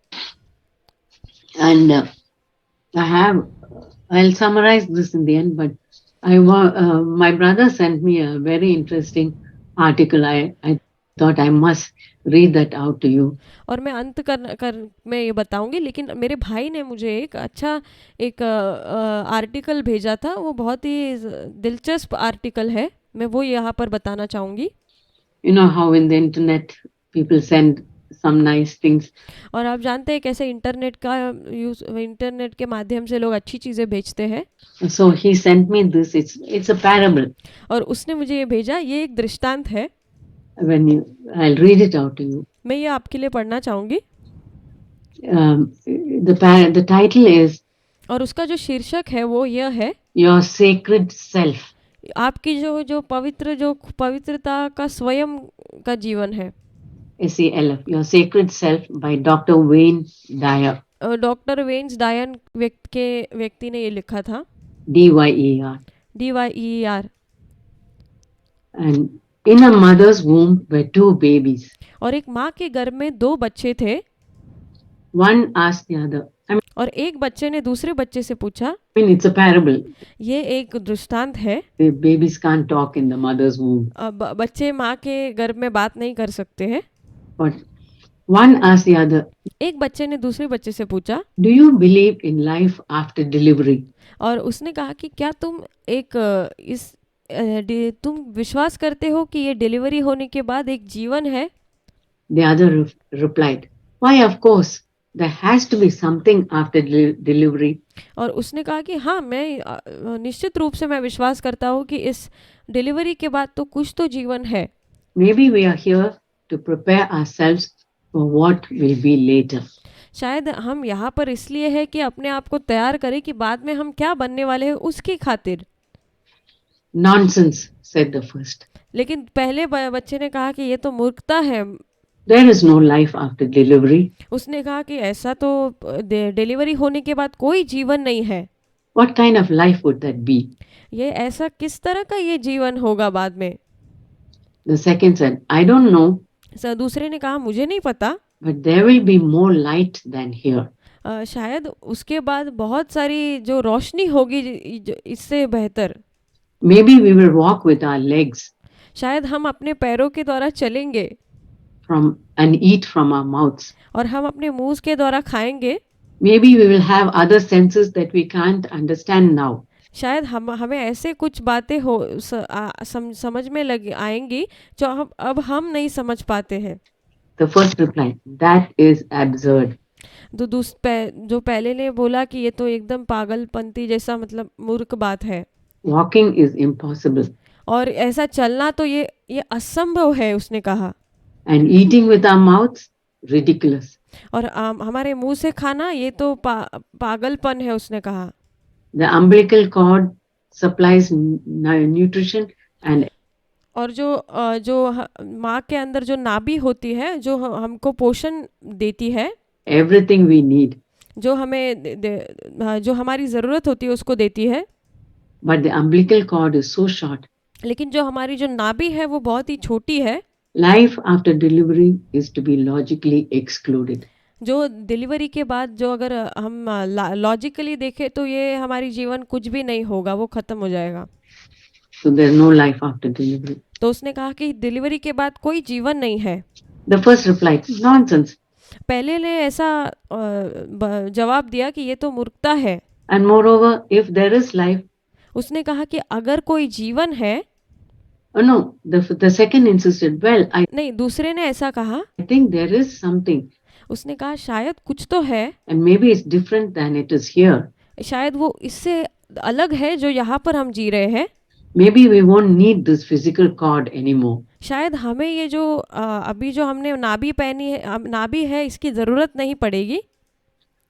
And I'll summarize this in the end, but my brother sent me a very interesting article. I thought I must read that out to you. और मैं अंत मैं ये बताऊंगी, लेकिन मेरे भाई ने मुझे एक आर्टिकल भेजा था, वो बहुत ही दिलचस्प आर्टिकल है, मैं वो यहाँ पर बताना चाहूंगी। You know how in the internet people send some nice things. और आप जानते हैं कैसे इंटरनेट के माध्यम से लोग अच्छी चीजें भेजते हैं। So he sent me this. It's a parable. और उसने मुझे ये भेजा, ये एक दृष्टांत है। I'll read it out to you. मैं ये आपके लिए पढ़ना चाहूंगी। The title is, और उसका जो शीर्षक है वो यह है, Your Sacred Self. आपकी जो पवित्रता का स्वयं का जीवन है। SALF, Your Sacred Self by Dr. Wayne Dyer. Doctor veins डायन व्यक्ति ने ये लिखा था, DYER. DYER। And in a mother's womb were two babies. और एक माँ के गर्भ में 2 बच्चे थे। One asked the other. और एक बच्चे ने दूसरे बच्चे से पूछा, It's a parable. ये एक दृष्टांत है। The babies can't talk in the mother's womb. बच्चे माँ के गर्भ में बात नहीं कर सकते हैं। But one asked the other. एक बच्चे ने दूसरे बच्चे से पूछा, Do you believe in life after delivery? और उसने कहा कि क्या तुम तुम विश्वास करते हो कि ये डिलीवरी होने के बाद एक जीवन है? The other replied, Why, of course. There has to be something after delivery. और उसने कहा कि हाँ, मैं निश्चित रूप से मैं विश्वास करता हूँ कि इस डिलीवरी के बाद तो कुछ तो जीवन है। Maybe we are here to prepare ourselves for what will be later. शायद हम यहाँ पर इसलिए है कि अपने आप को तैयार करें कि बाद में हम क्या बनने वाले हैं उसकी खातिर। Nonsense, said the first. लेकिन पहले बच्चे ने कहा कि ये तो मूर्खता है। There is no life after delivery. उसने कहा कि ऐसा तो डिलीवरी होने के बाद कोई जीवन नहीं है। What kind of life would that be? ये ऐसा किस तरह का ये जीवन होगा बाद में। The second said, I don't know, दूसरे ने कहा मुझे नहीं पता, but there will be more light than here. शायद उसके बाद बहुत सारी जो रोशनी होगी इससे बेहतर। Maybe we will walk with our legs शायद हम अपने पैरों के द्वारा चलेंगे and eat from our mouths. और हम अपने मुंह के द्वारा खाएंगे। Maybe we will have other senses that we can't understand now. शायद हमें ऐसे कुछ बातें समझ में आएंगी जो अब हम नहीं समझ पाते हैं। The first replied, that is absurd. तो जो पहले ने बोला कि ये तो एकदम पागलपंती जैसा मतलब मूर्ख बात है। Walking is impossible. और ऐसा चलना तो ये असंभव है, उसने कहा। And eating with our mouths, ridiculous. और हमारे मुंह से खाना ये तो पागलपन है, उसने कहा। The umbilical cord supplies nutrition and और जो माँ के अंदर जो नाभि होती है जो हमको पोषण देती है, everything we need. जो हमें जो हमारी ज़रूरत होती है उसको देती है। But the umbilical cord is so short. लेकिन जो हमारी जो नाभि है वो बहुत ही छोटी है। Life after delivery is to be logically excluded. जो डिलीवरी के बाद जो अगर हम लॉजिकली देखें तो ये हमारी जीवन कुछ भी नहीं होगा, वो खत्म हो जाएगा। So there is no life after delivery. तो उसने कहा कि डिलीवरी के बाद कोई जीवन नहीं है। The first replied, nonsense. पहले ने ऐसा जवाब दिया कि ये तो मूर्खता है। And moreover, if there is life, उसने कहा कि अगर कोई जीवन है, oh no, the second insisted, well, नहीं, दूसरे ने ऐसा कहा, I think there is something. उसने कहा शायद कुछ तो है, And maybe it's different than it is here. शायद वो इससे अलग है जो यहाँ पर हम जी रहे हैं। Maybe we won't need this physical cord anymore. शायद हमें ये जो अभी जो हमने नाभि पहनी है, नाभि है, इसकी ज़रूरत नहीं पड़ेगी।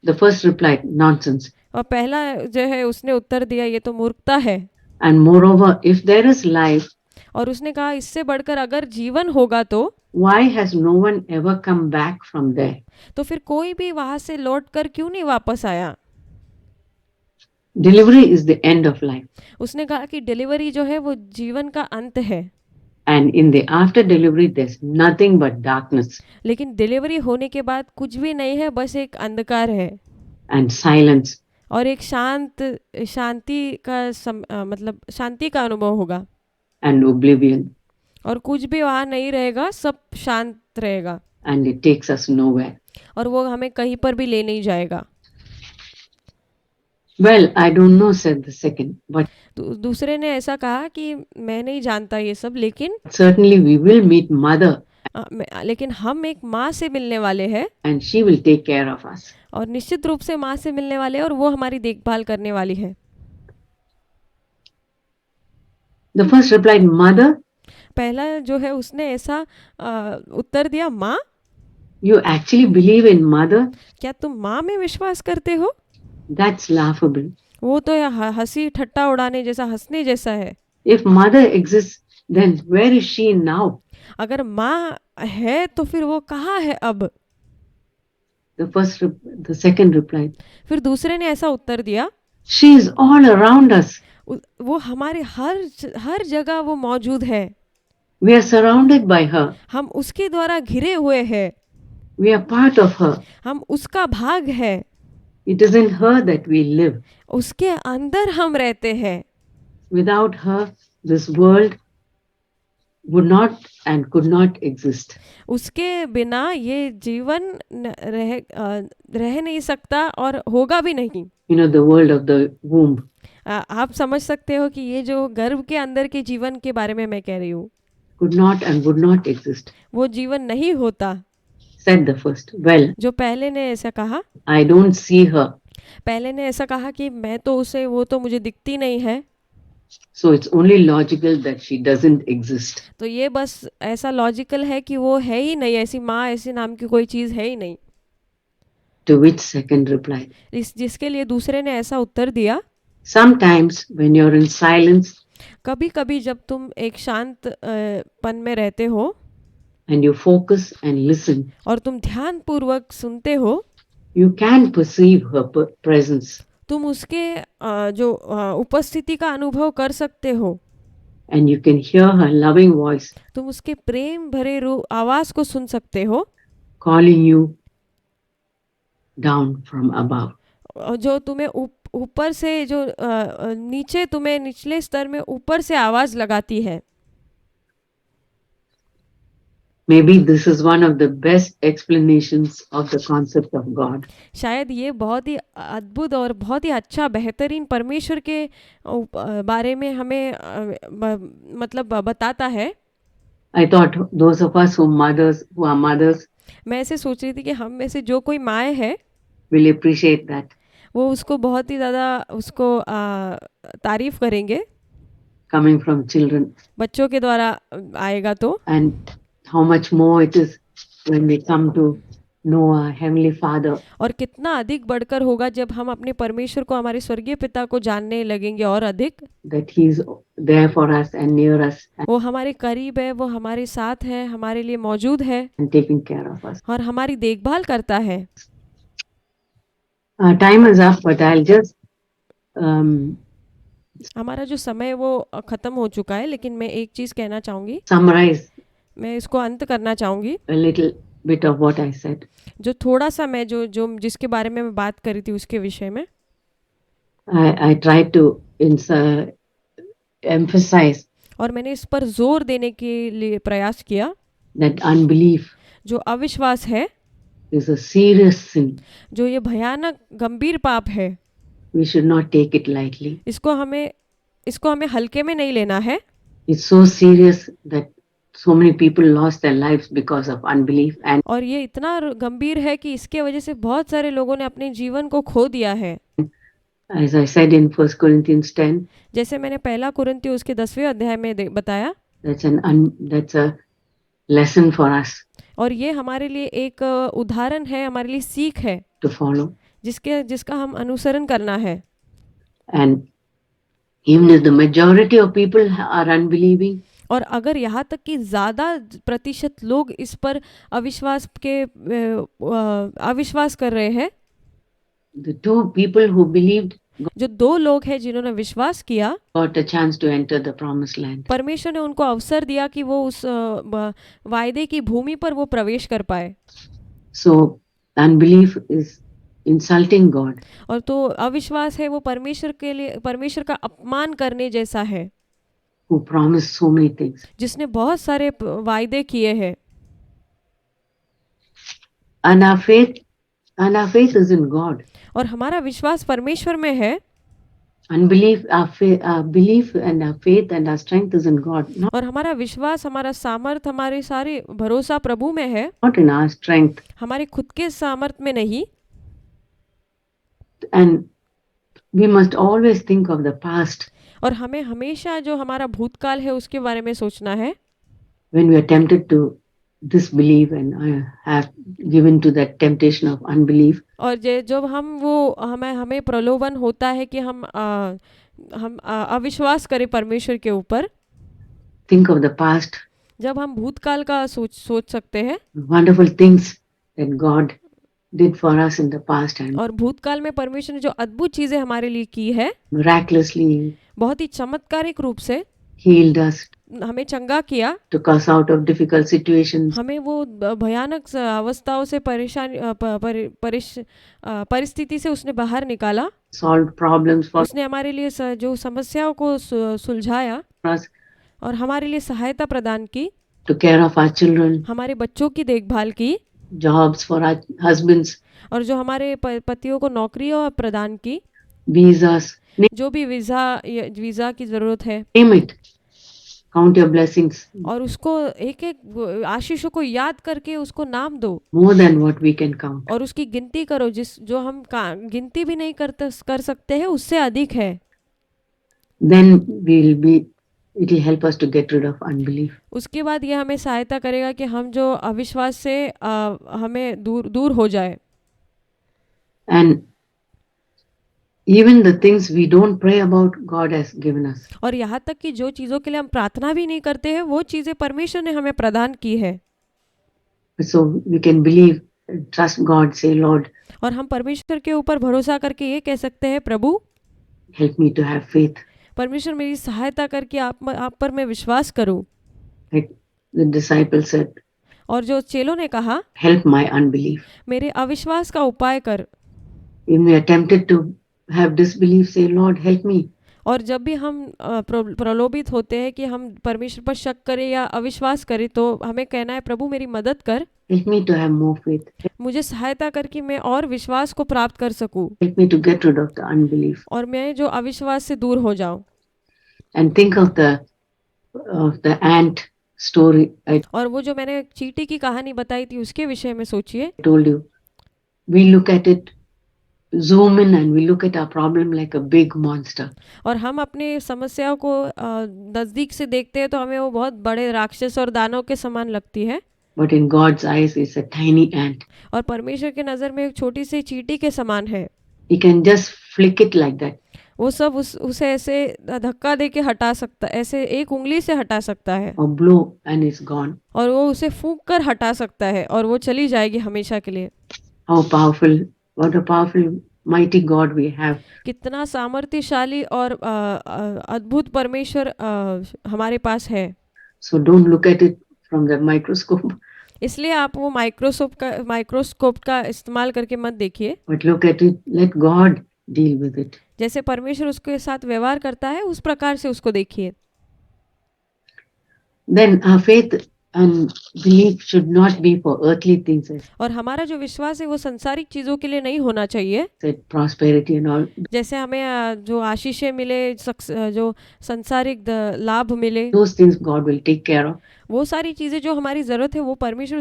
The first replied, nonsense. और पहला जो है उसने उत्तर दिया ये तो मूर्खता है। And moreover, if there is life, और उसने कहा इससे बढ़कर अगर जीवन होगा तो why has no one ever come back from there? तो फिर कोई भी वहां से लौट कर क्यों नहीं वापस आया? Delivery is the end of life. उसने कहा कि डिलीवरी जो है वो जीवन का अंत है। And in the after delivery, there's nothing but darkness. लेकिन डिलीवरी होने के बाद कुछ भी नहीं है, बस एक अंधकार है and silence. और एक शांति का मतलब शांति का अनुभव होगा and oblivion. और कुछ भी वहाँ नहीं रहेगा, सब शांत रहेगा And it takes us nowhere. और वो हमें कहीं पर भी ले नहीं जाएगा। Well, I don't know, said the second, but दूसरे ने ऐसा कहा कि मैं नहीं जानता ये सब, लेकिन certainly we will meet mother लेकिन हम एक माँ से मिलने वाले हैं and she will take care of us. और निश्चित रूप से माँ से मिलने वाले हैं और वो हमारी देखभाल करने वाली है। The first replied, mother. पहला जो है उसने ऐसा उत्तर दिया, माँ। You actually believe in mother? क्या तुम माँ में विश्वास करते हो? That's laughable. वो तो हंसी ठट्टा उड़ाने जैसा, हंसने जैसा है। If mother exists, then where is she now? अगर माँ है तो फिर वो कहाँ है अब? The second replied. फिर दूसरे ने ऐसा उत्तर दिया, She is all around us. वो हमारे हर जगह वो मौजूद है। We are surrounded by her. हम उसके द्वारा घिरे हुए हैं। We are part of her. हम उसका भाग है। It is in her that we live. उसके अंदर हम रहते हैं। Without her, this world would not and could not exist. उसके बिना ये जीवन रह नहीं सकता और होगा भी नहीं। You know, the world of the womb. आप समझ सकते हो कि ये जो गर्भ के अंदर के जीवन के बारे में मैं कह रही हूँ, Could not and would not exist. वो जीवन नहीं होता। Said the first. Well, जो पहले ने ऐसा कहा, I don't see her. पहले ने ऐसा कहा कि मैं तो उसे, वो तो मुझे दिखती नहीं है। So it's only logical that she doesn't exist. तो ये बस ऐसा लॉजिकल है कि वो है ही नहीं, ऐसी माँ ऐसी नाम की कोई चीज़ है ही नहीं। To which second replied. जिसके लिए दूसरे ने ऐसा उत्तर दिया, Sometimes when you're in silence, कभी कभी जब तुम एक शांत पन में रहते हो and you focus and listen, और तुम ध्यान पूर्वक सुनते हो, you can perceive her presence, तुम उसके जो उपस्थिति का अनुभव कर सकते हो, and you can hear her loving voice तुम उसके प्रेम भरे आवाज को सुन सकते हो calling you down from above. जो तुम्हें ऊपर से जो नीचे तुम्हें निचले स्तर में ऊपर से आवाज लगाती है। Maybe this is one of the best explanations of the concept of God. शायद ये बहुत ही अद्भुत और बहुत ही अच्छा बेहतरीन परमेश्वर के बारे में हमें मतलब बताता है। I thought those of us who are mothers मैं ऐसे सोच रही थी कि हम में से जो कोई माएँ है will appreciate that. वो उसको बहुत ही ज़्यादा उसको तारीफ करेंगे coming from children, बच्चों के द्वारा आएगा तो, and how much more it is when we come to know our Heavenly Father. और कितना अधिक बढ़कर होगा जब हम अपने परमेश्वर को, हमारे स्वर्गीय पिता को जानने लगेंगे और अधिक, That He is there for us and near us वो हमारे करीब है, वो हमारे साथ है, हमारे लिए मौजूद है and taking care of us. और हमारी देखभाल करता है। Time is up, but I'll just हमारा जो समय है वो ख़त्म हो चुका है, लेकिन मैं एक चीज़ कहना चाहूँगी, summarize मैं इसको अंत करना चाहूँगी। a little bit of what I said. जो थोड़ा सा मैं जो जिसके बारे में मैं बात करी थी उसके विषय में I tried to emphasize और मैंने इस पर जोर देने के लिए प्रयास किया that unbelief जो अविश्वास है, is a serious sin. जो ये भयानक गंभीर पाप है, We should not take it lightly. इसको हमें हल्के में नहीं लेना है। It's so serious that so many people lost their lives because of unbelief, and और ये इतना गंभीर है कि इसके वजह से बहुत सारे लोगों ने अपने जीवन को खो दिया है। as I said in 1 Corinthians 10, जैसे मैंने पहला कुरिन्थियों उसके 10वें अध्याय में बताया, that's a lesson for us और ये हमारे लिए एक उदाहरण है, हमारे लिए सीख है to follow. जिसका हम अनुसरण करना है। And even if the majority of people are unbelieving, और अगर यहाँ तक कि ज़्यादा प्रतिशत लोग इस पर अविश्वास कर रहे हैं, the two people who believed जो दो लोग हैं जिन्होंने विश्वास किया, got a chance to enter the promised land. परमेश्वर ने उनको अवसर दिया कि वो उस वायदे की भूमि पर वो प्रवेश कर पाए। So unbelief is insulting God. और तो अविश्वास है वो परमेश्वर का अपमान करने जैसा है, Who promised so many things. जिसने बहुत सारे वायदे किए हैं। And our faith is in God. और हमारा विश्वास परमेश्वर में है। Unbelief, our belief and our faith and our strength is in God, और हमारा विश्वास, हमारा सामर्थ, हमारे सारे भरोसा प्रभु में है, not in our strength. हमारे खुद के सामर्थ में नहीं। And we must always think of the past और हमें हमेशा जो हमारा भूतकाल है उसके बारे में सोचना है, when we are tempted to disbelieve and have given to that temptation of unbelief. और जब हमें प्रलोभन होता है कि हम अविश्वास करें परमेश्वर के ऊपर, Think of the past, जब हम भूतकाल का सोच सकते हैं, wonderful things that God did for us in the past and और भूतकाल में परमेश्वर ने जो अद्भुत चीजें हमारे लिए की है, miraculously बहुत ही चमत्कारिक रूप से healed us, हमें चंगा किया, took us out of difficult situations, हमें वो भयानक अवस्थाओं से परिस्थिति से उसने बाहर निकाला, solved problems for उसने हमारे लिए जो समस्याओं को सुलझाया us, और हमारे लिए सहायता प्रदान की, took care of our children, हमारे बच्चों की देखभाल की, jobs for our husbands, और जो हमारे पतियों को नौकरियां प्रदान की, visas, जो भी वीज़ा की ज़रूरत है, name it. Count your blessings, और उसको एक एक आशीषों को याद करके उसको नाम दो, more than what we can count. और उसकी गिनती करो, जो हम गिनती भी नहीं कर सकते हैं, उससे अधिक है। Then it will help us to get rid of unbelief. उसके बाद यह हमें सहायता करेगा कि हम जो अविश्वास से हमें दूर हो जाए। And Even the things we don't pray about, God has given us. और यहाँ तक कि जो चीज़ों के लिए हम प्रार्थना भी नहीं करते हैं वो चीज़ें परमेश्वर ने हमें प्रदान की है। So we can believe, trust God, say, Lord, और हम परमेश्वर के ऊपर भरोसा करके ये कह सकते हैं, प्रभु help me to have faith. परमेश्वर मेरी सहायता करके आप पर मैं विश्वास करूं। Like the disciple said, और जो चेलों ने कहा, help my unbelief. मेरे अविश्वास का उपाय कर। When we are tempted to have disbelief, say, Lord, help me. और जब भी हम प्रलोभित होते हैं कि हम परमेश्वर पर शक करें या अविश्वास करें, तो हमें कहना है, प्रभु मेरी मदद कर, Help me to have more faith. मुझे सहायता कर कि मैं और विश्वास को प्राप्त कर सकूं Help me to get rid of the unbelief. और मैं जो अविश्वास से दूर हो जाऊं। And think of the ant story I और वो जो मैंने चींटी की कहानी बताई थी उसके विषय में सोचिए। told you. We look at it, zoom in, and we look at our problem like a big monster. और हम अपनी समस्याओं को नज़दीक से देखते हैं तो हमें वो बहुत बड़े राक्षस और दानव के समान लगती है, But in God's eyes, it's a tiny ant. और परमेश्वर के नज़र में एक छोटी सी चींटी के समान है। He can just flick it like that. वो सब उसे ऐसे धक्का दे के हटा सकता, ऐसे एक उंगली से हटा सकता है, Or blow and it's gone. और वो उसे फूंक कर हटा सकता है और वो चली जाएगी हमेशा के लिए। How powerful, what a powerful, mighty God we have. कितना सामर्थ्यशाली और अद्भुत परमेश्वर हमारे पास है। So don't look at it from the microscope, इसलिए आप वो माइक्रोस्कोप का इस्तेमाल करके मत देखिए, but look at it, let God deal with it. जैसे परमेश्वर उसके साथ व्यवहार करता है उस प्रकार से उसको देखिए। Then our faith and belief should not be for earthly things, as और हमारा जो विश्वास है वो संसारिक चीज़ों के लिए नहीं होना चाहिए, said, prosperity and all. जैसे हमें जो आशीषें मिले, जो संसारिक लाभ मिले, Those things God will take care of वो सारी चीज़ें जो हमारी ज़रूरत है वो परमेश्वर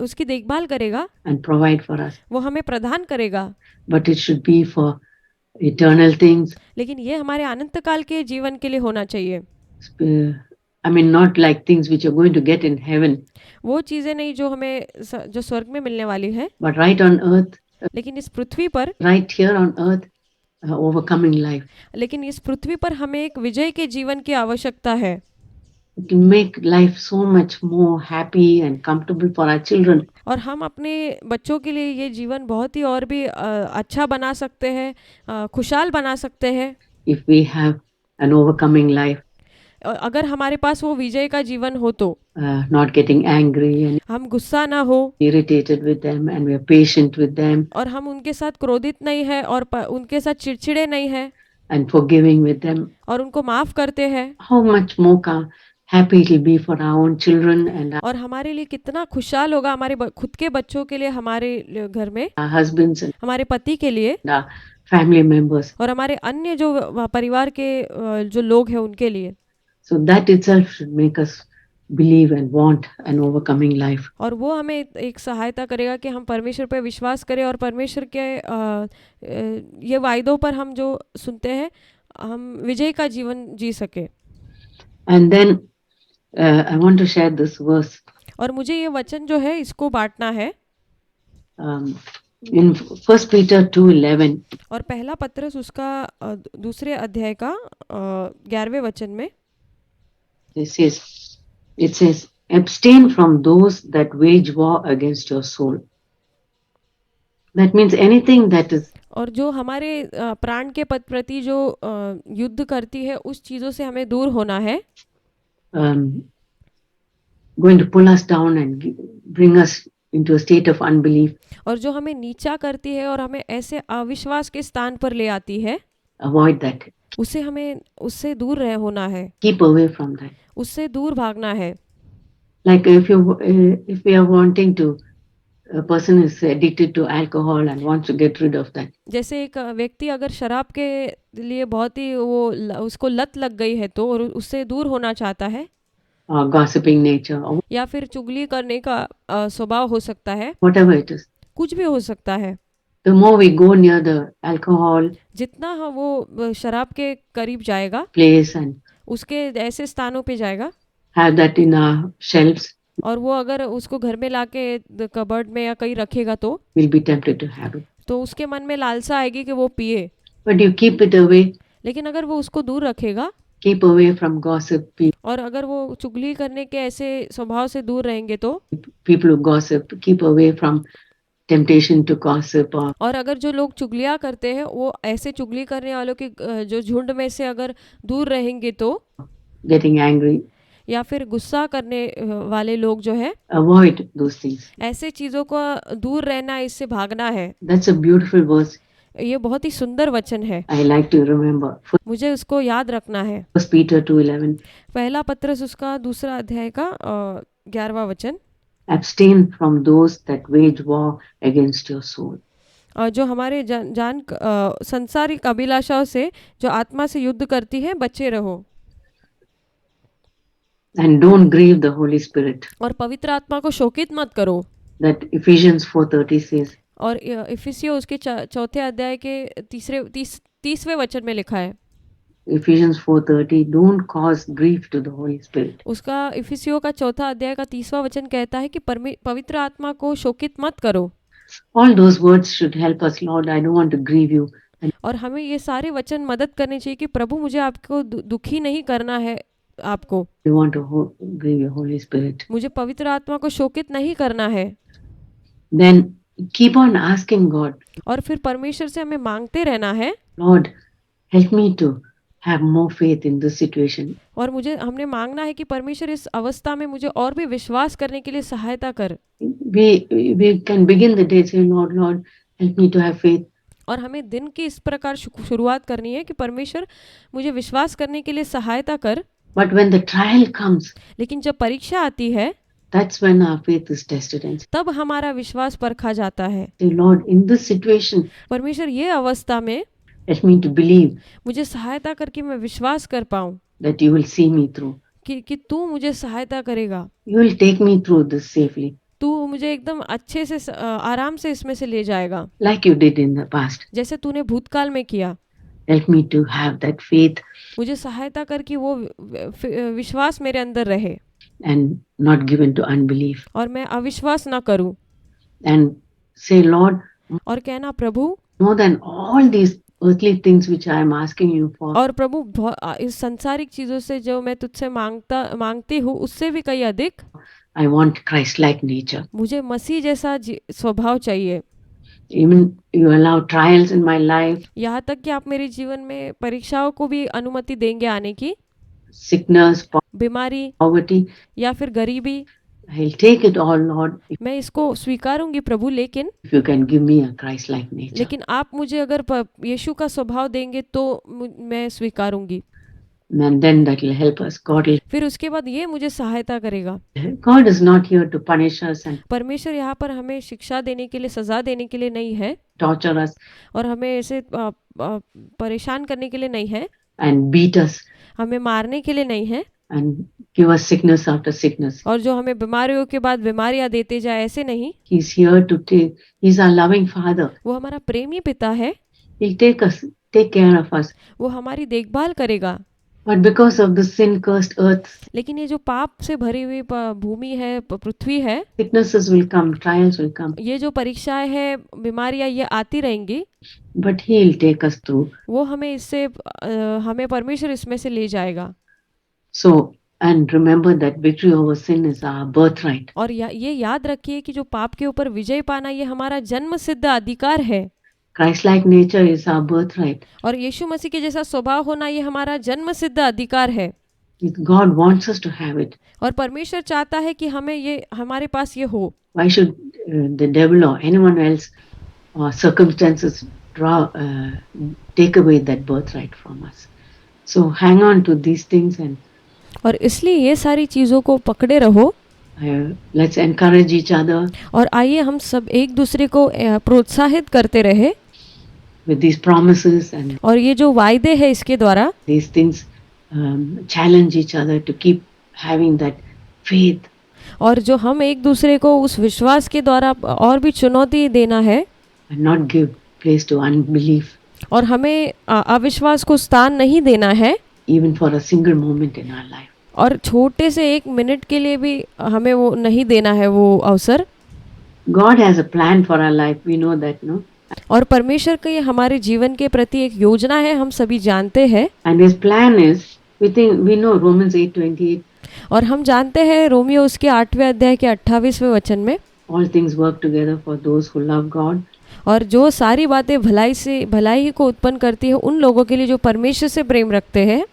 उसकी देखभाल करेगा, and provide for us. वो हमें प्रदान करेगा। But it should be for eternal things. लेकिन ये हमारे अनंत काल के जीवन के लिए होना चाहिए। I mean, not like things which are going to get in heaven, वो चीज़ें नहीं जो हमें जो स्वर्ग में मिलने वाली है, but right on earth, लेकिन इस पृथ्वी पर, right here on earth, overcoming life. लेकिन इस पृथ्वी पर हमें एक विजय के जीवन की आवश्यकता है। It will make life so much more happy and comfortable for our children. और हम अपने बच्चों के लिए ये जीवन बहुत ही और भी अच्छा बना सकते हैं, खुशहाल बना सकते हैं, If we have an overcoming life, अगर हमारे पास वो विजय का जीवन हो तो। not getting angry and हम गुस्सा ना हो, irritated with them, and we are patient with them और हम उनके साथ क्रोधित नहीं है, और उनके साथ चिड़चिड़े नहीं है, and forgiving with them. और उनको माफ करते हैं। How much more happy it will be for our own children and और हमारे लिए कितना खुशहाल होगा, हमारे खुद के बच्चों के लिए, हमारे घर में our husbands and हमारे पति के लिए, our family members. और हमारे अन्य जो परिवार के जो लोग हैं उनके लिए। So that itself should make us believe and want an overcoming life. और वो हमें एक सहायता करेगा कि हम परमेश्वर पर विश्वास करें और परमेश्वर के ये वायदों पर हम जो सुनते हैं हम विजय का जीवन जी सके। And then I want to share this verse और मुझे ये वचन जो है इसको बांटना है in 1 Peter 2:11. और पहला पत्रस उसका दूसरे अध्याय का 11वें वचन में it says, abstain from those that wage war against your soul. That means anything that is और जो हमारे प्राण के प्रति जो युद्ध करती है उस चीज़ों से हमें दूर होना है, going to pull us down and bring us into a state of unbelief. और जो हमें नीचा करती है और हमें ऐसे अविश्वास के स्थान पर ले आती है, Avoid that. उससे दूर होना है, Keep away from that. उससे दूर भागना है। Like if we are wanting to, a person is addicted to alcohol and wants to get rid of that. जैसे एक व्यक्ति अगर शराब के लिए बहुत ही उसको लत लग गई है तो और उससे दूर होना चाहता है, gossiping nature, or या फिर चुगली करने का स्वभाव हो सकता है, whatever it is. कुछ भी हो सकता है। The more we go near the alcohol जितना वो शराब के करीब जाएगा, place and उसके ऐसे स्थानों पे जाएगा, have that in our shelves, और वो अगर उसको घर में लाके कबर्ड में या कहीं रखेगा तो we'll be tempted to have it. उसके मन में लालसा आएगी कि वो पिए। But you keep it away, लेकिन अगर वो उसको दूर रखेगा keep away from gossip, और अगर वो चुगली करने के ऐसे स्वभाव से दूर रहेंगे तो people who gossip, keep away from temptation to gossip or और अगर जो लोग चुगलियाँ करते हैं वो ऐसे चुगली करने वालों के जो झुंड में से अगर दूर रहेंगे तो getting angry, या फिर गुस्सा करने वाले लोग जो है avoid those things. ऐसे चीज़ों को दूर रहना, इससे भागना है। That's a beautiful verse. ये बहुत ही सुंदर वचन है, I like to remember. मुझे उसको याद रखना है। 1 Peter 2:11. पहला पत्रस उसका दूसरा अध्याय का 11वां वचन। Abstain from those that wage war against your soul. जो हमारे सांसारिक अभिलाषाओं से जो आत्मा से युद्ध करती है, बचे रहो। And don't grieve the Holy Spirit. और पवित्र आत्मा को शोकित मत करो। That Ephesians 4:30 says. और इफिसियों उसके चौथे अध्याय के 30वें वचन में लिखा है। Ephesians 4:30, don't cause grief to the Holy Spirit. उसका इफिसियों का चौथा अध्याय का 30वां वचन कहता है कि पवित्र आत्मा को शोकित मत करो। All those words should help us, Lord. I don't want to grieve you. और हमें ये सारे वचन मदद करने चाहिए कि प्रभु मुझे आपको दुखी नहीं करना है आपको। I want to grieve your Holy Spirit. मुझे पवित्र आत्मा को शोकित नहीं करना है। Then keep on asking God. और फिर परमेश्वर से हमें मांगते रहना है, Lord, help me to have more faith in this situation. और हमने मांगना है कि परमेश्वर इस अवस्था में मुझे और भी विश्वास करने के लिए सहायता कर। We can begin the day saying, Lord, help me to have faith. और हमें दिन की इस प्रकार शुरुआत करनी है कि परमेश्वर मुझे विश्वास करने के लिए सहायता कर। But when the trial comes, लेकिन जब परीक्षा आती है, that's when our faith is tested. And तब हमारा विश्वास परखा जाता है। say, Lord, in this situation, परमेश्वर ये अवस्था में help me to believe मुझे सहायता करके मैं विश्वास कर पाऊं that you will see me through. कि तू मुझे सहायता करेगा, You will take me through this safely, तू मुझे एकदम अच्छे से आराम से इसमें से ले जाएगा, like you did in the past. जैसे तूने भूतकाल में किया। Help me to have that faith मुझे सहायता कर कि वो विश्वास मेरे अंदर रहे and not given to unbelief. और मैं अविश्वास ना करूं। And say, Lord, और कहना, प्रभु more than all these earthly things which I am asking you for, और प्रभु इस सांसारिक चीजों से जो मैं तुझसे मांगती हूँ उससे भी कहीं अधिक I want Christ-like nature. मुझे मसीह जैसा स्वभाव चाहिए। Even you allow trials in my life, यहाँ तक कि आप मेरे जीवन में परीक्षाओं को भी अनुमति देंगे आने की, sickness, बीमारी poverty, या फिर गरीबी, I'll take it all, Lord, मैं इसको स्वीकारूंगी प्रभु, लेकिन if you can give me a Christ-like nature. लेकिन आप मुझे अगर यीशु का स्वभाव देंगे तो मैं स्वीकारूंगी। And then that will help us. फिर उसके बाद ये मुझे सहायता करेगा। God is not here to punish us and परमेश्वर यहाँ पर हमें शिक्षा देने के लिए, सजा देने के लिए नहीं है torture us और हमें ऐसे परेशान करने के लिए नहीं है, and beat us हमें मारने के लिए नहीं है, and give us sickness after sickness. और जो हमें बीमारियों के बाद बीमारियां देते जाए, ऐसे नहीं। He's here to He's our loving Father. वो हमारा प्रेमी पिता है, He'll take care of us. वो हमारी देखभाल करेगा। But because of the sin-cursed earth, लेकिन ये जो पाप से भरी हुई भूमि है, पृथ्वी है, sicknesses will come, trials will come. ये जो परीक्षाएं हैं, बीमारियां ये आती रहेंगी, But He'll take us through. वो हमें परमेश्वर इसमें से ले जाएगा। So, and remember that victory over sin is our birthright. और ये याद रखिए कि जो पाप के ऊपर विजय पाना ये हमारा जन्म सिद्ध अधिकार है। Christ-like nature is our birthright. और यीशु मसीह के जैसा स्वभाव होना ये हमारा जन्म सिद्ध अधिकार है। God wants us to have it. और परमेश्वर चाहता है कि हमारे पास ये हो। Why should the devil or anyone else or circumstances take away that birthright from us? So hang on to these things and और इसलिए ये सारी चीज़ों को पकड़े रहो। Let's encourage each other. और आइए हम सब एक दूसरे को प्रोत्साहित करते रहे with these promises and और ये जो वायदे हैं इसके द्वारा these things challenge each other to keep having that faith. और जो हम एक दूसरे को उस विश्वास के द्वारा और भी चुनौती देना है and not give place to unbelief. और हमें अविश्वास को स्थान नहीं देना है even for a single moment in our life. और छोटे से एक मिनट के लिए भी हमें वो नहीं देना है वो अवसर। God has a plan for our life. We know that, no? और परमेश्वर की हमारे जीवन के प्रति एक योजना है, हम सभी जानते हैं। And His plan is, we know Romans 8:28, और हम जानते हैं रोमियो उसके 8वें अध्याय के 28वें वचन में, all things work together for those who love God. और जो सारी बातें भलाई को उत्पन्न करती है उन लोगों के लिए जो परमेश्वर से प्रेम रखते हैं।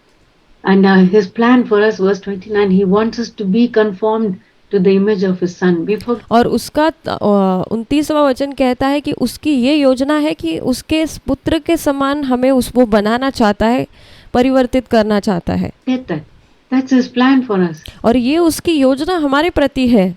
And His plan for us, verse 29, He wants us to be conformed to the image of His Son. Before और उसका 29वां वचन कहता है कि उसकी ये योजना है कि उसके पुत्र के समान हमें वो बनाना चाहता है, परिवर्तित करना चाहता है। get that, that's His plan for us. और ये उसकी योजना हमारे प्रति है।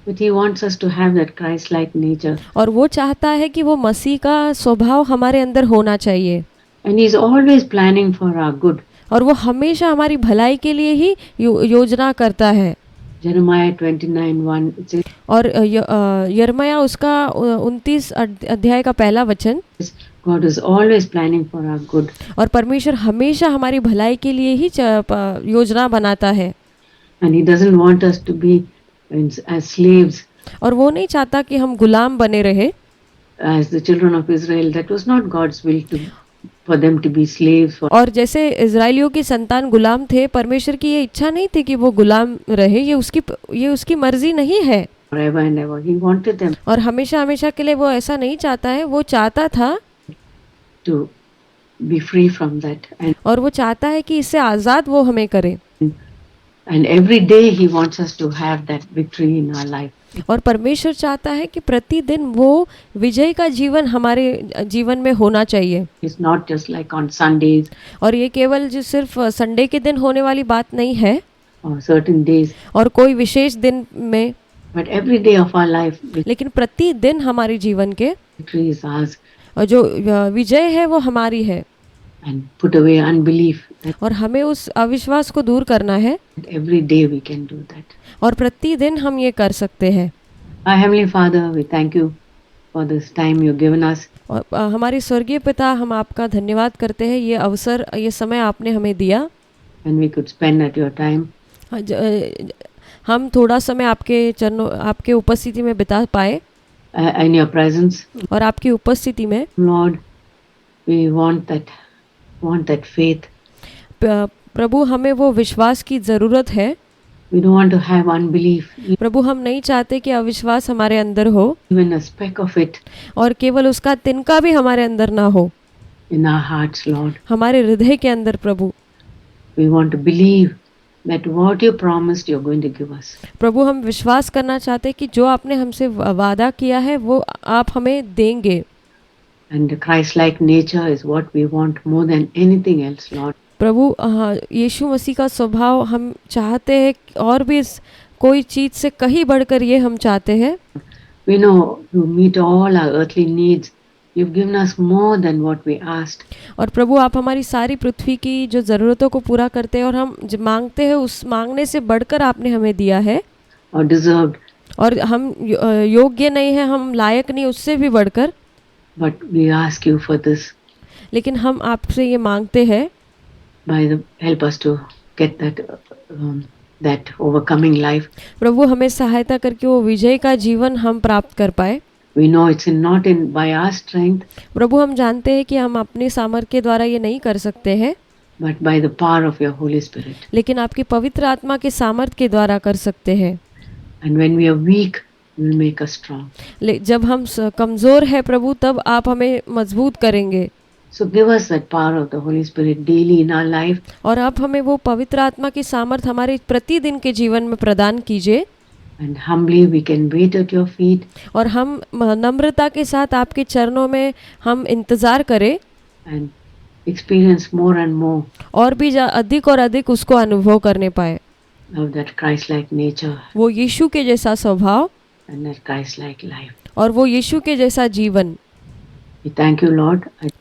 But He wants us to have that Christ-like nature. और वो चाहता है कि वो मसीह का स्वभाव हमारे अंदर होना चाहिए। And He's always planning for our good. और वो हमेशा हमारी भलाई के लिए ही योजना करता है। Jeremiah 29:1, it says, और यिर्मयाह उसका 29 अध्याय का पहला वचन, God is always planning for our good. और परमेश्वर हमेशा हमारी भलाई के लिए ही योजना बनाता है। And He doesn't want us to be as slaves. और वो नहीं चाहता कि हम गुलाम बने रहे। As the children of Israel, that was not God's will for them to be slaves for और जैसे इजराइलियों की संतान गुलाम थे, परमेश्वर की ये इच्छा नहीं थी कि वो गुलाम रहे, ये उसकी मर्जी नहीं है। forever and ever. He wanted them और हमेशा हमेशा के लिए वो ऐसा नहीं चाहता है, वो चाहता था to be free from that. और वो चाहता है कि इससे आज़ाद वो हमें करे। And every day He wants us to have that victory in our life. और परमेश्वर चाहता है कि प्रतिदिन वो विजय का जीवन हमारे जीवन में होना चाहिए। It's not just like on Sundays और ये केवल जो सिर्फ संडे के दिन होने वाली बात नहीं है or certain days, और कोई विशेष दिन में, but every day of our life, लेकिन प्रतिदिन हमारे जीवन के victory is ours. और जो विजय है वो हमारी है। And put away unbelief. और हमें उस अविश्वास को दूर करना है, That every day we can do that. और प्रतिदिन हम ये कर सकते हैं। Our Heavenly Father, we thank you for this time you've given us. और हमारे स्वर्गीय पिता, हम आपका धन्यवाद करते हैं, ये अवसर, ये समय आपने हमें दिया। And we could spend at your time. हम थोड़ा समय आपके चरणों, आपके उपस्थिति में बिता पाए, In your presence. और आपकी उपस्थिति में Lord, we want that faith. प्रभु, हमें वो विश्वास की ज़रूरत है। We don't want to have unbelief, प्रभु, हम नहीं चाहते कि अविश्वास हमारे अंदर हो, even a speck of it और केवल उसका तिनका भी हमारे अंदर ना हो in our hearts, Lord. हमारे हृदय के अंदर। प्रभु, We want to believe that what you promised you're going to give us. प्रभु, हम विश्वास करना चाहते हैं कि जो आपने हमसे वादा किया है वो आप हमें देंगे। And the Christ-like nature is what we want more than anything else, Lord. प्रभु, यीशु मसीह का स्वभाव हम चाहते हैं, और भी कोई चीज़ से कहीं बढ़कर ये हम चाहते हैं। We know you meet all our earthly needs. You've given us more than what we asked. और प्रभु, आप हमारी सारी पृथ्वी की जो ज़रूरतों को पूरा करते हैं, और हम जो मांगते हैं उस मांगने से बढ़कर आपने हमें दिया है, Or deserved. और हम योग्य नहीं है, हम लायक नहीं उससे भी बढ़कर, But we ask you for this. लेकिन हम आपसे ये मांगते हैं, Help us to get that overcoming life. प्रभु, हमें सहायता करके वो विजय का जीवन हम प्राप्त कर पाए। We know it's not by our strength, प्रभु, हम जानते हैं कि हम अपने सामर्थ्य के द्वारा ये नहीं कर सकते हैं, but by the power of your Holy Spirit. लेकिन आपकी पवित्र आत्मा के सामर्थ्य के द्वारा कर सकते हैं। And when we are weak, you will make us strong. जब हम कमज़ोर हैं प्रभु, तब आप हमें मजबूत करेंगे। So give us that power of the Holy Spirit daily in our life. और आप हमें वो पवित्र आत्मा की सामर्थ्य हमारे प्रतिदिन के जीवन में प्रदान कीजिए। And humbly we can wait at your feet. और हम नम्रता के साथ आपके चरणों में हम इंतज़ार करें, And experience more and more और भी अधिक और अधिक उसको अनुभव करने पाए, of that Christ-like nature वो यीशु के जैसा स्वभाव and that Christ-like life. और वो यीशु के जैसा जीवन। We thank you, Lord. I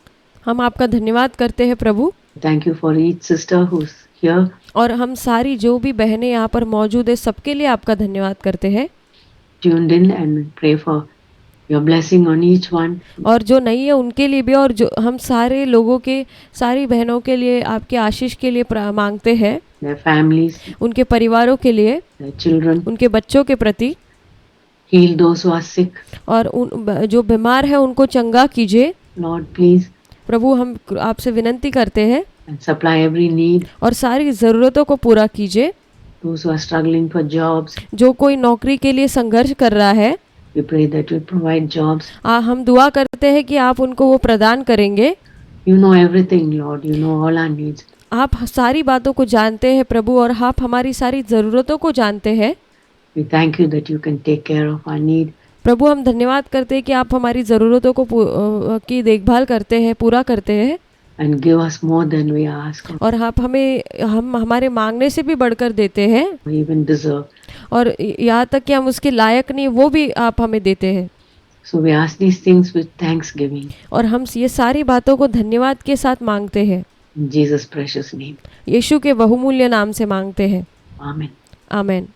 हम आपका धन्यवाद करते हैं प्रभु, thank you for each sister who's here. और हम सारी जो भी बहनें यहाँ पर मौजूद है सबके लिए आपका धन्यवाद करते हैं। Tuned in and pray for your blessing on each one. और जो नहीं है उनके लिए भी, और जो हम सारे लोगों के, सारी बहनों के लिए आपके आशीष के लिए मांगते हैं, Their families, उनके परिवारों के लिए, their children. उनके बच्चों के प्रति। Heal those who are sick. और जो बीमार है उनको चंगा कीजिए। Lord, please, प्रभु हम आपसे विनती करते हैं and supply every need. और सारी ज़रूरतों को पूरा कीजिए। Those who are struggling for jobs, जो कोई नौकरी के लिए संघर्ष कर रहा है, we pray that you provide jobs. हम दुआ करते हैं कि आप उनको वो प्रदान करेंगे। You know everything, Lord. You know all our needs. आप सारी बातों को जानते हैं प्रभु और आप हमारी सारी ज़रूरतों को जानते हैं। We thank you that you can take care of our need. प्रभु हम धन्यवाद करते हैं कि आप हमारी ज़रूरतों को की देखभाल करते हैं, पूरा करते हैं And give us more than we ask or और आप हम हमारे मांगने से भी बढ़कर देते हैं even deserve. और यहाँ तक कि हम उसके लायक नहीं वो भी आप हमें देते हैं। So we ask these things with thanksgiving. और हम ये सारी बातों को धन्यवाद के साथ मांगते हैं, In Jesus' precious name. यीशु के बहुमूल्य नाम से मांगते हैं। Amen. आमेन।